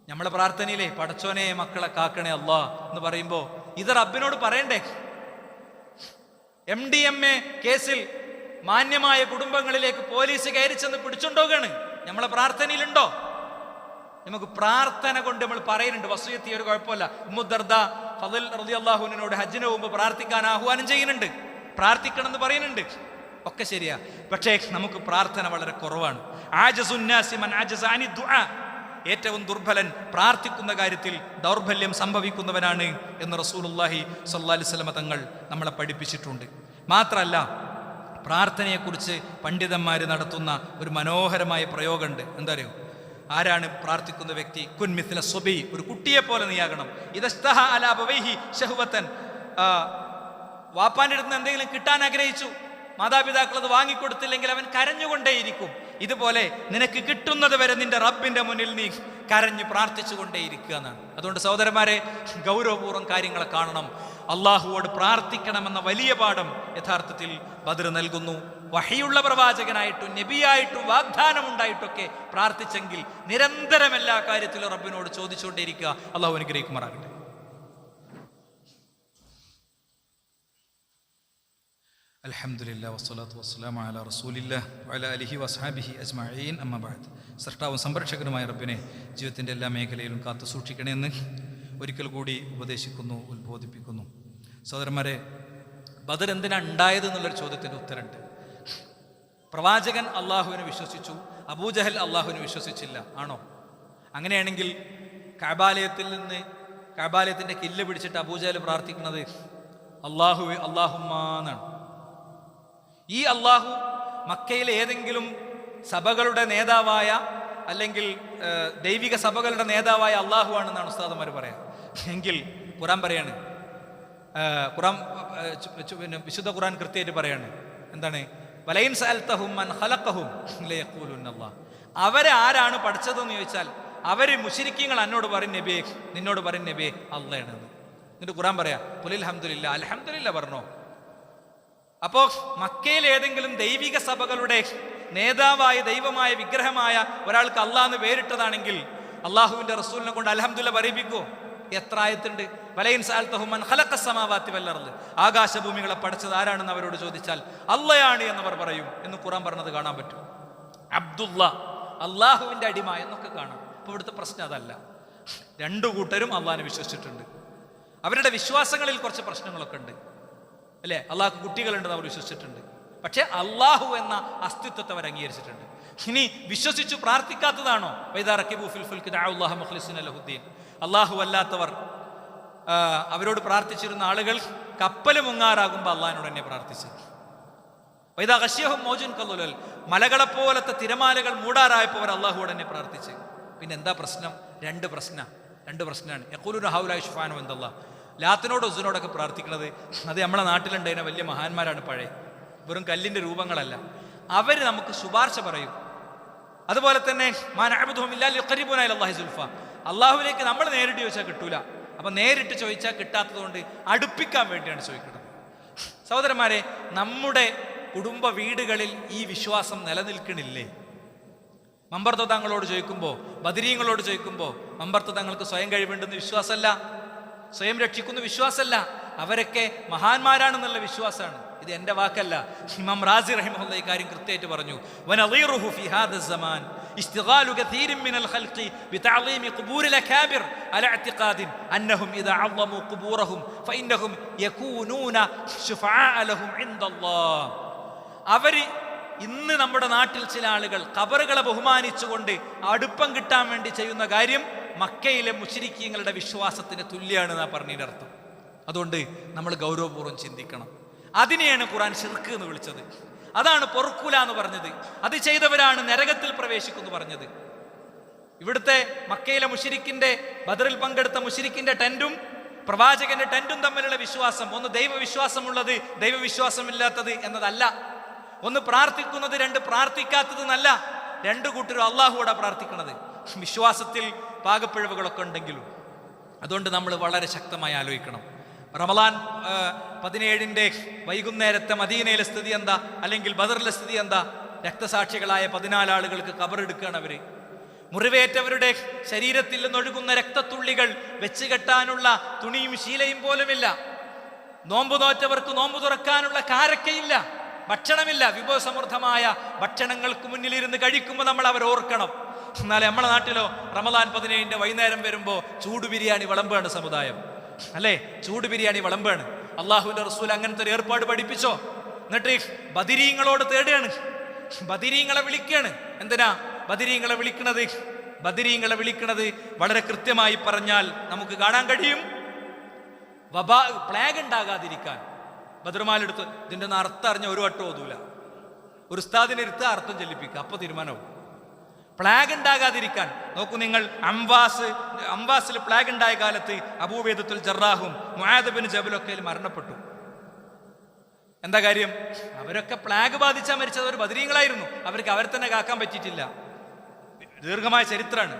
നമ്മളെ പ്രാർത്ഥനയിലെ പടച്ചോനെ മക്കളെ കാക്കണേ അല്ലാ എന്ന് പറയുമ്പോൾ ഇത് റബ്ബിനോട് പറയണ്ടേ? MDMA കേസിൽ മാന്യമായ കുടുംബങ്ങളിലേക്ക് പോലീസ് കയറി ചെന്ന് പിടിച്ചുകൊണ്ടുപോകാണ്. നമ്മളെ പ്രാർത്ഥനയിലുണ്ടോ? നമുക്ക് പ്രാർത്ഥന കൊണ്ട് നമ്മൾ പറയുന്നുണ്ട്, വസിയത്ത് ഒരു കുഴപ്പമില്ല. ഉമ്മു ദർദ ഫളൽ റളിയല്ലാഹു അൻഹയോട് ഹജ്ജിന് പോകുമ്പോൾ പ്രാർത്ഥിക്കാൻ ആഹ്വാനം ചെയ്യുന്നുണ്ട്, പ്രാർത്ഥിക്കണം എന്ന് പറയുന്നുണ്ട്, ഒക്കെ ശരിയാ. പക്ഷേ നമുക്ക് പ്രാർത്ഥന വളരെ കുറവാണ്. ആജസുന്നാസി മൻ ആജസ അനി ദുആ, ഏറ്റവും ദുർബലൻ പ്രാർത്ഥിക്കുന്ന കാര്യത്തിൽ ദൗർബല്യം സംഭവിക്കുന്നവനാണ് എന്ന് റസൂലുള്ളാഹി സ്വല്ലല്ലാഹി അലൈഹി വസല്ലം തങ്ങൾ നമ്മളെ പഠിപ്പിച്ചിട്ടുണ്ട്. മാത്രമല്ല, പ്രാർത്ഥനയെക്കുറിച്ച് പണ്ഡിതന്മാർ നടത്തുന്ന ഒരു മനോഹരമായ പ്രയോഗമുണ്ട്. എന്താ അറിയോ? ആരാണ് പ്രാർത്ഥിക്കുന്ന വ്യക്തി? കുൻ മിസ്ല സുബി, ഒരു കുട്ടിയെ പോലെ നീയാകണം. ഇദസ്തഹ അലാ അബവൈഹി ശഹ്വതൻ, വാപ്പാൻ്റെ അടുത്ത് എന്തെങ്കിലും കിട്ടാൻ ആഗ്രഹിച്ചു, മാതാപിതാക്കൾ അത് വാങ്ങിക്കൊടുത്തില്ലെങ്കിൽ അവൻ കരഞ്ഞുകൊണ്ടേയിരിക്കും. ഇതുപോലെ നിനക്ക് കിട്ടുന്നത് വരെ നിന്റെ റബ്ബിന്റെ മുന്നിൽ നീ കരഞ്ഞു പ്രാർത്ഥിച്ചു കൊണ്ടേയിരിക്കുക എന്നാണ്. അതുകൊണ്ട് സഹോദരന്മാരെ, ഗൗരവപൂർവ്വം കാര്യങ്ങളെ കാണണം. അള്ളാഹുവോട് പ്രാർത്ഥിക്കണമെന്ന വലിയ പാഠം യഥാർത്ഥത്തിൽ ബദർ നൽകുന്നു. വഹിയുള്ള പ്രവാചകനായിട്ടും നബിയായിട്ടും വാഗ്ദാനം ഉണ്ടായിട്ടൊക്കെ പ്രാർത്ഥിച്ചെങ്കിൽ നിരന്തരം എല്ലാ കാര്യത്തിലും റബ്ബിനോട് ചോദിച്ചുകൊണ്ടേയിരിക്കുക. അള്ളാഹു അനുഗ്രഹിക്കുമാറാകട്ടെ. അൽഹംദുലില്ലാഹി വസ്സലാത്തു വസ്സലാമു അലാ റസൂലില്ലാഹി വഅലാ ആലിഹി വസ്ഹബിഹി അജ്മഈൻ, അമ്മാ ബഅദ്. സൃഷ്ടാവും സംരക്ഷകനുമായ റബ്ബിനെ ജീവിതത്തിൻ്റെ എല്ലാ മേഖലയിലും കാത്തു സൂക്ഷിക്കണമെന്ന് ഒരിക്കൽ കൂടി ഉപദേശിക്കുന്നു, ഉത്ബോധിപ്പിക്കുന്നു. സഹോദരന്മാരെ, ബദർ എന്തിനാണ് ഉണ്ടായത് എന്നുള്ളൊരു ചോദ്യത്തിൻ്റെ ഉത്തരമുണ്ട്. പ്രവാചകൻ അള്ളാഹുവിനെ വിശ്വസിച്ചു, അബൂജഹൽ അള്ളാഹുവിനെ വിശ്വസിച്ചില്ല, ആണോ? അങ്ങനെയാണെങ്കിൽ കഅബാലയത്തിൻ്റെ കില്ല് പിടിച്ചിട്ട് അബൂജഹൽ പ്രാർത്ഥിക്കുന്നത് അള്ളാഹുമ്മാന്നാണ്. ഈ അള്ളാഹു മക്കയിലെ ഏതെങ്കിലും സഭകളുടെ നേതാവായ അല്ലെങ്കിൽ ദൈവിക സഭകളുടെ നേതാവായ അള്ളാഹു ആണെന്നാണ് ഉസ്താദന്മാർ പറയാം. എങ്കിൽ ഖുറാൻ പറയാണ്, വിശുദ്ധ ഖുറാൻ കൃത്യമായിട്ട് പറയാണ്, എന്താണ്? വലൈൻ സഅൽതഹും മൻ ഖലഖഹും ലയഖൂലുന്ന അല്ലാഹ്. അവരെ ആരാണ് പഠിച്ചതെന്ന് ചോദിച്ചാൽ അവർ മുശ്രിക്കീങ്ങൾ എന്നോട് പറയും നബിയെ, നിന്നോട് പറയും നബിയെ അള്ളാഹ്ണെന്ന്. എന്നിട്ട് ഖുറാൻ പറയാം ഖുലിൽ ഹംദുലില്ലാ, അൽഹംദുലില്ലാ പറഞ്ഞോ. അപ്പോൾ മക്കയിൽ ഏതെങ്കിലും ദൈവിക സഭകളുടെ നേതാവായ ദൈവമായ വിഗ്രഹമായ ഒരാൾക്ക് അള്ളാഹ് എന്ന് പേരിട്ടതാണെങ്കിൽ അള്ളാഹുവിന്റെ റസൂലിനെ കൊണ്ട് അൽഹംദുലില്ലാ പറയിപ്പിക്കുമോ? എത്ര ആയത്തുണ്ട്? വലൈൻ സഅൽതഹും മൻ ഖലഖസ് സമാവാതി വൽ അർദ്, ആകാശഭൂമികളെ പടച്ചത് ആരാണെന്ന് അവരോട് ചോദിച്ചാൽ അള്ളയാണ് എന്നവർ പറയും എന്ന് ഖുറാൻ പറഞ്ഞത് കാണാൻ പറ്റും. അബ്ദുള്ള, അള്ളാഹുവിന്റെ അടിമ എന്നൊക്കെ കാണാം. അപ്പോൾ ഇവിടുത്തെ പ്രശ്നം അതല്ല. രണ്ടു കൂട്ടരും അള്ളാഹിനെ വിശ്വസിച്ചിട്ടുണ്ട്. അവരുടെ വിശ്വാസങ്ങളിൽ കുറച്ച് പ്രശ്നങ്ങളൊക്കെ ഉണ്ട് അല്ലേ? അള്ളാഹു കുട്ടികളുണ്ടെന്ന് അവർ വിശ്വസിച്ചിട്ടുണ്ട്. പക്ഷെ അള്ളാഹു എന്ന അസ്തിത്വത്തെ അവർ അംഗീകരിച്ചിട്ടുണ്ട്. ഇനി വിശ്വസിച്ചു പ്രാർത്ഥിക്കാത്തതാണോ? അള്ളാഹു അല്ലാത്തവർ, അവരോട് പ്രാർത്ഥിച്ചിരുന്ന ആളുകൾ കപ്പൽ മുങ്ങാറാകുമ്പോൾ അള്ളാഹിനോട് തന്നെ പ്രാർത്ഥിച്ചു. മലകളെപ്പോലത്തെ തിരമാലകൾ മൂടാറായപ്പോൾ അവർ അള്ളാഹുവോട് തന്നെ പ്രാർത്ഥിച്ച്. പിന്നെ എന്താ പ്രശ്നം? രണ്ട് പ്രശ്നമാണ്. യഖൂലുന ഹൗലാ ശുഫാനു ഇൻദല്ലാഹ്. ലാത്തിനോട് ഉസ്നോടൊക്കെ പ്രാർത്ഥിക്കുന്നത് അത് നമ്മളെ നാട്ടിലുണ്ടായിരുന്ന വലിയ മഹാന്മാരാണ്, പഴയ വെറും കല്ലിൻ്റെ രൂപങ്ങളല്ല. അവർ നമുക്ക് ശുപാർശ പറയും. അതുപോലെ തന്നെ അള്ളാഹുവിലേക്ക് നമ്മൾ നേരിട്ട് ചോദിച്ചാൽ കിട്ടൂല. അപ്പം നേരിട്ട് ചോദിച്ചാൽ കിട്ടാത്തത് കൊണ്ട് അടുപ്പിക്കാൻ വേണ്ടിയാണ് ചോദിക്കുന്നത്. സഹോദരന്മാരെ, നമ്മുടെ കുടുംബ വീടുകളിൽ ഈ വിശ്വാസം നിലനിൽക്കണില്ലേ? മമ്പർത്ത തങ്ങളോട് ചോദിക്കുമ്പോൾ, ബദരീങ്ങളോട് ചോദിക്കുമ്പോൾ മമ്പർത്ത തങ്ങൾക്ക് സ്വയം കഴിവുണ്ടെന്ന് വിശ്വാസമല്ല, സ്വയം രക്ഷിക്കുന്ന വിശ്വാസമല്ല. അവരൊക്കെ മഹാന്മാരാണെന്നുള്ള വിശ്വാസമാണ്. ഇത് എൻ്റെ വാക്കല്ല, ഇമാം റാസി റഹിമഹുല്ലാഹ് ഈ കാര്യം കൃത്യമായിട്ട് പറഞ്ഞു. വനദീറുഹു ഫി ഹാദ സമാൻ ഇസ്തിഗാലു കസീരിൻ മിനൽ ഖൽഖി ബിതഅളീമി ഖുബൂരിൽ അകാബിർ അല ഇഅ്തിഖാദിൻ അന്നഹും ഇദാ അളമു ഖുബൂറഹും ഫഇന്നഹും യകൂനൂന ശുഫആഅ ലഹും ഇൻദല്ലാഹ്. അവര് ഇന്ന് നമ്മുടെ നാട്ടിൽ ചില ആളുകൾ ഖബറുകളെ ബഹുമാനിച്ചുകൊണ്ട് അടുപ്പം കിട്ടാൻ വേണ്ടി ചെയ്യുന്ന കാര്യം മക്കയിലെ മുശ്രിക്കീങ്ങളുടെ വിശ്വാസത്തിന് തുല്യമാണ് എന്നാ പറഞ്ഞതിൻ്റെ അർത്ഥം. അതുകൊണ്ട് നമ്മൾ ഗൗരവപൂർവ്വം ചിന്തിക്കണം. അതിനെയാണ് ഖുർആൻ ശിർക്ക് എന്ന് വിളിച്ചത്. അതാണ് പൊറുക്കൂല എന്ന് പറഞ്ഞത്. അത് ചെയ്തവരാണ് നരകത്തിൽ പ്രവേശിക്കുമെന്ന് പറഞ്ഞത്. ഇവിടുത്തെ മക്കയിലെ മുശ്രിക്കിന്റെ, ബദറിൽ പങ്കെടുത്ത മുശ്രിക്കിന്റെ ടെന്റും പ്രവാചകന്റെ ടെന്റും തമ്മിലുള്ള വിശ്വാസം, ഒന്ന് ദൈവവിശ്വാസമുള്ളത് ദൈവവിശ്വാസമില്ലാത്തത് എന്നതല്ല. ഒന്ന് പ്രാർത്ഥിക്കുന്നത്, രണ്ട് പ്രാർത്ഥിക്കാത്തത് എന്നല്ല. രണ്ടു കൂട്ടരും അള്ളാഹുവോടെ പ്രാർത്ഥിക്കുന്നത്. വിശ്വാസത്തിൽ പാകപ്പിഴവുകളൊക്കെ ഉണ്ടെങ്കിലും. അതുകൊണ്ട് നമ്മൾ വളരെ ശക്തമായി ആലോചിക്കണം. റമളാൻ 17 വൈകുന്നേരത്തെ മദീനയിലെ സ്ഥിതി എന്താ, അല്ലെങ്കിൽ ബദറിലെ സ്ഥിതി എന്താ? രക്തസാക്ഷികളായ 14 ആളുകൾക്ക് ഖബറെടുക്കുകയാണ് അവര്. മുറിവേറ്റവരുടെ ശരീരത്തിൽ നിന്നൊഴുകുന്ന രക്തത്തുള്ളികൾ വെച്ച് കെട്ടാനുള്ള തുണിയും ശീലയും പോലുമില്ല. നോമ്പ് നോറ്റവർക്ക് നോമ്പ് തുറക്കാനുള്ള കാരക്കയില്ല, ഭക്ഷണമില്ല. വിഭവസമൃദ്ധമായ ഭക്ഷണങ്ങൾക്ക് മുന്നിലിരുന്ന് കഴിക്കുമ്പോൾ നമ്മൾ അവർ ഓർക്കണം. എന്നാലേ നമ്മളെ നാട്ടിലോ റമളാൻ 17 വൈകുന്നേരം വരുമ്പോൾ ചൂട് ബിരിയാണി വിളമ്പാണ് സമുദായം, അല്ലേ? ചൂട് ബിരിയാണി വിളമ്പാണ്. അള്ളാഹുവിന്റെ റസൂൽ അങ്ങനത്തെ ഒരു ഏർപ്പാട് പഠിപ്പിച്ചോ? എന്നിട്ട് ബദരീങ്ങളോട് തേടുകയാണ്, ബദരീങ്ങളെ വിളിക്കുകയാണ്. എന്തിനാ ബദരീങ്ങളെ വിളിക്കുന്നത്? ബദരീങ്ങളെ വിളിക്കുന്നത് വളരെ കൃത്യമായി പറഞ്ഞാൽ നമുക്ക് കാണാൻ കഴിയും, പ്ലേഗ് ഉണ്ടാകാതിരിക്കാൻ. ബദർമാലെടുത്ത് ഇതിൻ്റെ ഒന്ന് അർത്ഥം അറിഞ്ഞ ഒരു വട്ടം ഓതൂല, ഒരു ഉസ്താദിനെ ഇരുത്ത് അർത്ഥം ചെല്ലിപ്പിക്കുക, അപ്പൊ തീരുമാനവും. പ്ലാഗ് ഉണ്ടാകാതിരിക്കാൻ നോക്കൂ നിങ്ങൾ. അംവാസിൽ പ്ലാഗ് ഉണ്ടായ കാലത്ത് അബൂബൈദത്തുൽ ജറാഹും മുആദ് ബിൻ ജബലൊക്കെ മരണപ്പെട്ടു. എന്താ കാര്യം? അവരൊക്കെ പ്ലാഗ് ബാധിച്ചാൽ മരിച്ചത് ഒരു ബദരീങ്ങളായിരുന്നു. അവർക്ക് അവരെ തന്നെ കാക്കാൻ പറ്റിയിട്ടില്ല. ദീർഘമായ ചരിത്രമാണ്.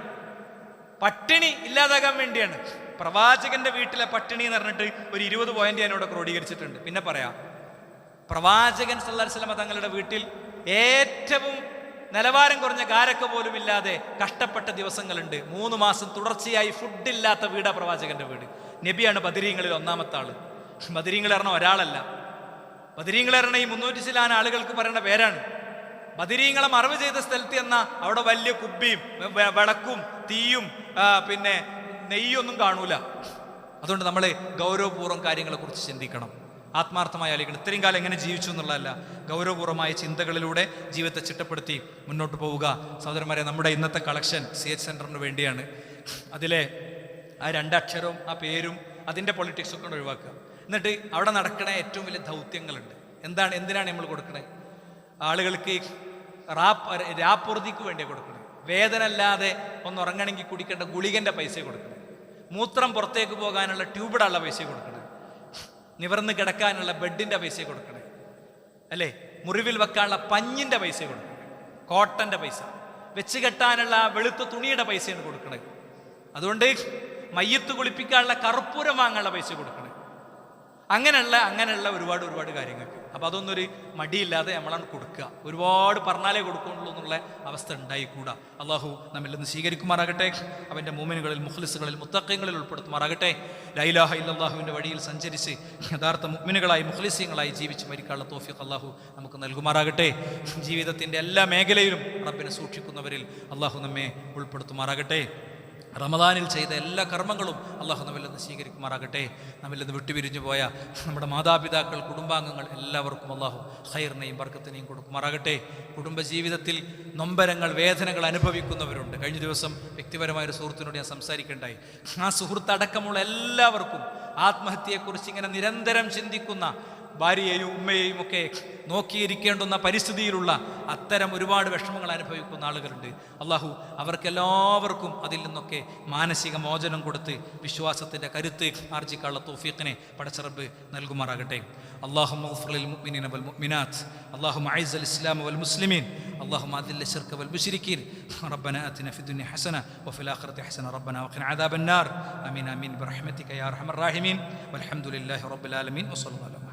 പട്ടിണി ഇല്ലാതാകാൻ വേണ്ടിയാണ്. പ്രവാചകന്റെ വീട്ടിലെ പട്ടിണി എന്ന് പറഞ്ഞിട്ട് ഒരു 20 പോയിന്റ് ഞാനിവിടെ ക്രോഡീകരിച്ചിട്ടുണ്ട്. പിന്നെ പറയാം, പ്രവാചകൻ സല്ലല്ലാഹു അലൈഹി വസല്ലം തങ്ങളുടെ വീട്ടിൽ ഏറ്റവും നിലവാരം കുറഞ്ഞ കാരക്ക പോലും ഇല്ലാതെ കഷ്ടപ്പെട്ട ദിവസങ്ങളുണ്ട്. 3 മാസം തുടർച്ചയായി ഫുഡില്ലാത്ത വീടാ പ്രവാചകന്റെ വീട്. നബിയാണ് ബദരീങ്ങളിൽ 1-ാമത്തെ ആള്. ബദരീങ്ങൾ പറഞ്ഞ ഒരാളല്ല, ബദരീങ്ങൾ പറഞ്ഞ ഈ 300 ചില്ലാൻ ആളുകൾക്ക് പറയുന്ന പേരാണ്. ബദരീങ്ങളെ മറവ് ചെയ്ത സ്ഥലത്ത് എന്ന അവിടെ വലിയ കുബ്ബിയും വിളക്കും തീയും പിന്നെ നെയ്യൊന്നും കാണൂല. അതുകൊണ്ട് നമ്മൾ ഗൗരവപൂർവ്വം കാര്യങ്ങളെ കുറിച്ച് ചിന്തിക്കണം, ആത്മാർത്ഥമായി ആലോചിക്കണം. ഇത്രയും കാലം എങ്ങനെ ജീവിച്ചു എന്നുള്ളതല്ല, ഗൗരവപൂർവമായ ചിന്തകളിലൂടെ ജീവിതത്തെ ചിട്ടപ്പെടുത്തി മുന്നോട്ട് പോവുക. സഹോദരന്മാരെ, നമ്മുടെ ഇന്നത്തെ കളക്ഷൻ CH സെന്ററിന് വേണ്ടിയാണ്. അതിലെ ആ 2 അക്ഷരവും ആ പേരും അതിൻ്റെ പൊളിറ്റിക്സ് ഒക്കെ ഒഴിവാക്കുക. എന്നിട്ട് അവിടെ നടക്കണ ഏറ്റവും വലിയ ദൗത്യങ്ങളുണ്ട്. എന്തിനാണ് നമ്മൾ കൊടുക്കണേ? ആളുകൾക്ക് രാപ്പുറതിക്ക് വേണ്ടിയാണ് കൊടുക്കണേ. വേദന അല്ലാതെ ഒന്ന് ഉറങ്ങണമെങ്കിൽ കുടിക്കേണ്ട ഗുളികൻ്റെ പൈസ കൊടുക്കണേ. മൂത്രം പുറത്തേക്ക് പോകാനുള്ള ട്യൂബിടാനുള്ള പൈസ കൊടുക്കണേ. നിവർന്ന് കിടക്കാനുള്ള ബെഡിൻ്റെ പൈസ കൊടുക്കണേ, അല്ലേ? മുറിവിൽ വെക്കാനുള്ള പഞ്ഞിൻ്റെ പൈസ കൊടുക്കണേ, കോട്ടൻ്റെ പൈസ, വെച്ച് കെട്ടാനുള്ള വെളുത്ത തുണിയുടെ പൈസയാണ് കൊടുക്കണേ. അതുകൊണ്ട് മയ്യത്ത് കുളിപ്പിക്കാനുള്ള കർപ്പൂരം വാങ്ങാനുള്ള പൈസ കൊടുക്കണേ. അങ്ങനെയുള്ള ഒരുപാട് കാര്യങ്ങൾക്ക്. അപ്പം അതൊന്നൊരു മടിയില്ലാതെ നമ്മളാണ് കൊടുക്കുക. ഒരുപാട് പറഞ്ഞാലേ കൊടുക്കുള്ളൂ എന്നുള്ള അവസ്ഥ ഉണ്ടായിക്കൂടാ. അള്ളാഹു നമ്മിൽ നിന്ന് സ്വീകരിക്കുമാറാകട്ടെ. അവൻ്റെ മുഅ്മിനുകളിൽ, മുഖ്ലിസുകളിൽ, മുത്തഖീങ്ങളിൽ ഉൾപ്പെടുത്തുമാറാകട്ടെ. ലാ ഇലാഹ ഇല്ലല്ലാഹുവിൻ്റെ വഴിയിൽ സഞ്ചരിച്ച് യഥാർത്ഥ മുഅ്മിനുകളായി മുഖ്ലിസീങ്ങളായി ജീവിച്ച് മരിക്കാനുള്ള തൗഫീഖ് അള്ളാഹു നമുക്ക് നൽകുമാറാകട്ടെ. ജീവിതത്തിൻ്റെ എല്ലാ മേഖലയിലും റബ്ബിനെ സൂക്ഷിക്കുന്നവരിൽ അള്ളാഹു നമ്മെ ഉൾപ്പെടുത്തുമാറാകട്ടെ. റമദാനിൽ ചെയ്ത എല്ലാ കർമ്മങ്ങളും അള്ളാഹു നമ്മിൽ നിന്ന് സ്വീകരിക്കുമാറാകട്ടെ. നമ്മിൽ നിന്ന് വിട്ടുപിരിഞ്ഞു പോയ നമ്മുടെ മാതാപിതാക്കൾ, കുടുംബാംഗങ്ങൾ എല്ലാവർക്കും അള്ളാഹു ഖൈറിനെയും ബർക്കത്തിനെയും കൊടുക്കുമാറാകട്ടെ. കുടുംബജീവിതത്തിൽ നൊമ്പരങ്ങൾ, വേദനകൾ അനുഭവിക്കുന്നവരുണ്ട്. കഴിഞ്ഞ ദിവസം വ്യക്തിപരമായൊരു സുഹൃത്തിനോട് ഞാൻ സംസാരിക്കേണ്ടായി. ആ സുഹൃത്ത് അടക്കമുള്ള എല്ലാവർക്കും ആത്മഹത്യയെക്കുറിച്ച് ഇങ്ങനെ നിരന്തരം ചിന്തിക്കുന്ന, ഭാര്യയെയും ഉമ്മയെയും ഒക്കെ നോക്കിയിരിക്കേണ്ടുന്ന പരിസ്ഥിതിയിലുള്ള അത്തരം ഒരുപാട് വിഷമങ്ങൾ അനുഭവിക്കുന്ന ആളുകളുണ്ട്. അള്ളാഹു അവർക്കെല്ലാവർക്കും അതിൽ നിന്നൊക്കെ മാനസിക മോചനം കൊടുത്ത് വിശ്വാസത്തിൻ്റെ കരുത്ത് ആർജിക്കാനുള്ള തൗഫീഖിനെ പടച്ച റബ്ബ് നൽകുമാറാകട്ടെ. اللهم اغفر للمؤمنين والمؤمنات، اللهم اعز الاسلام والمسلمين، اللهم اذل الشرك والمشركين. ربنا آتنا في الدنيا حسنة وفي الآخرة حسنة ربنا وقنا عذاب النار. آمين آمين برحمتك يا أرحم الراحمين. والحمد لله رب العالمين وصلى الله عليه وسلم.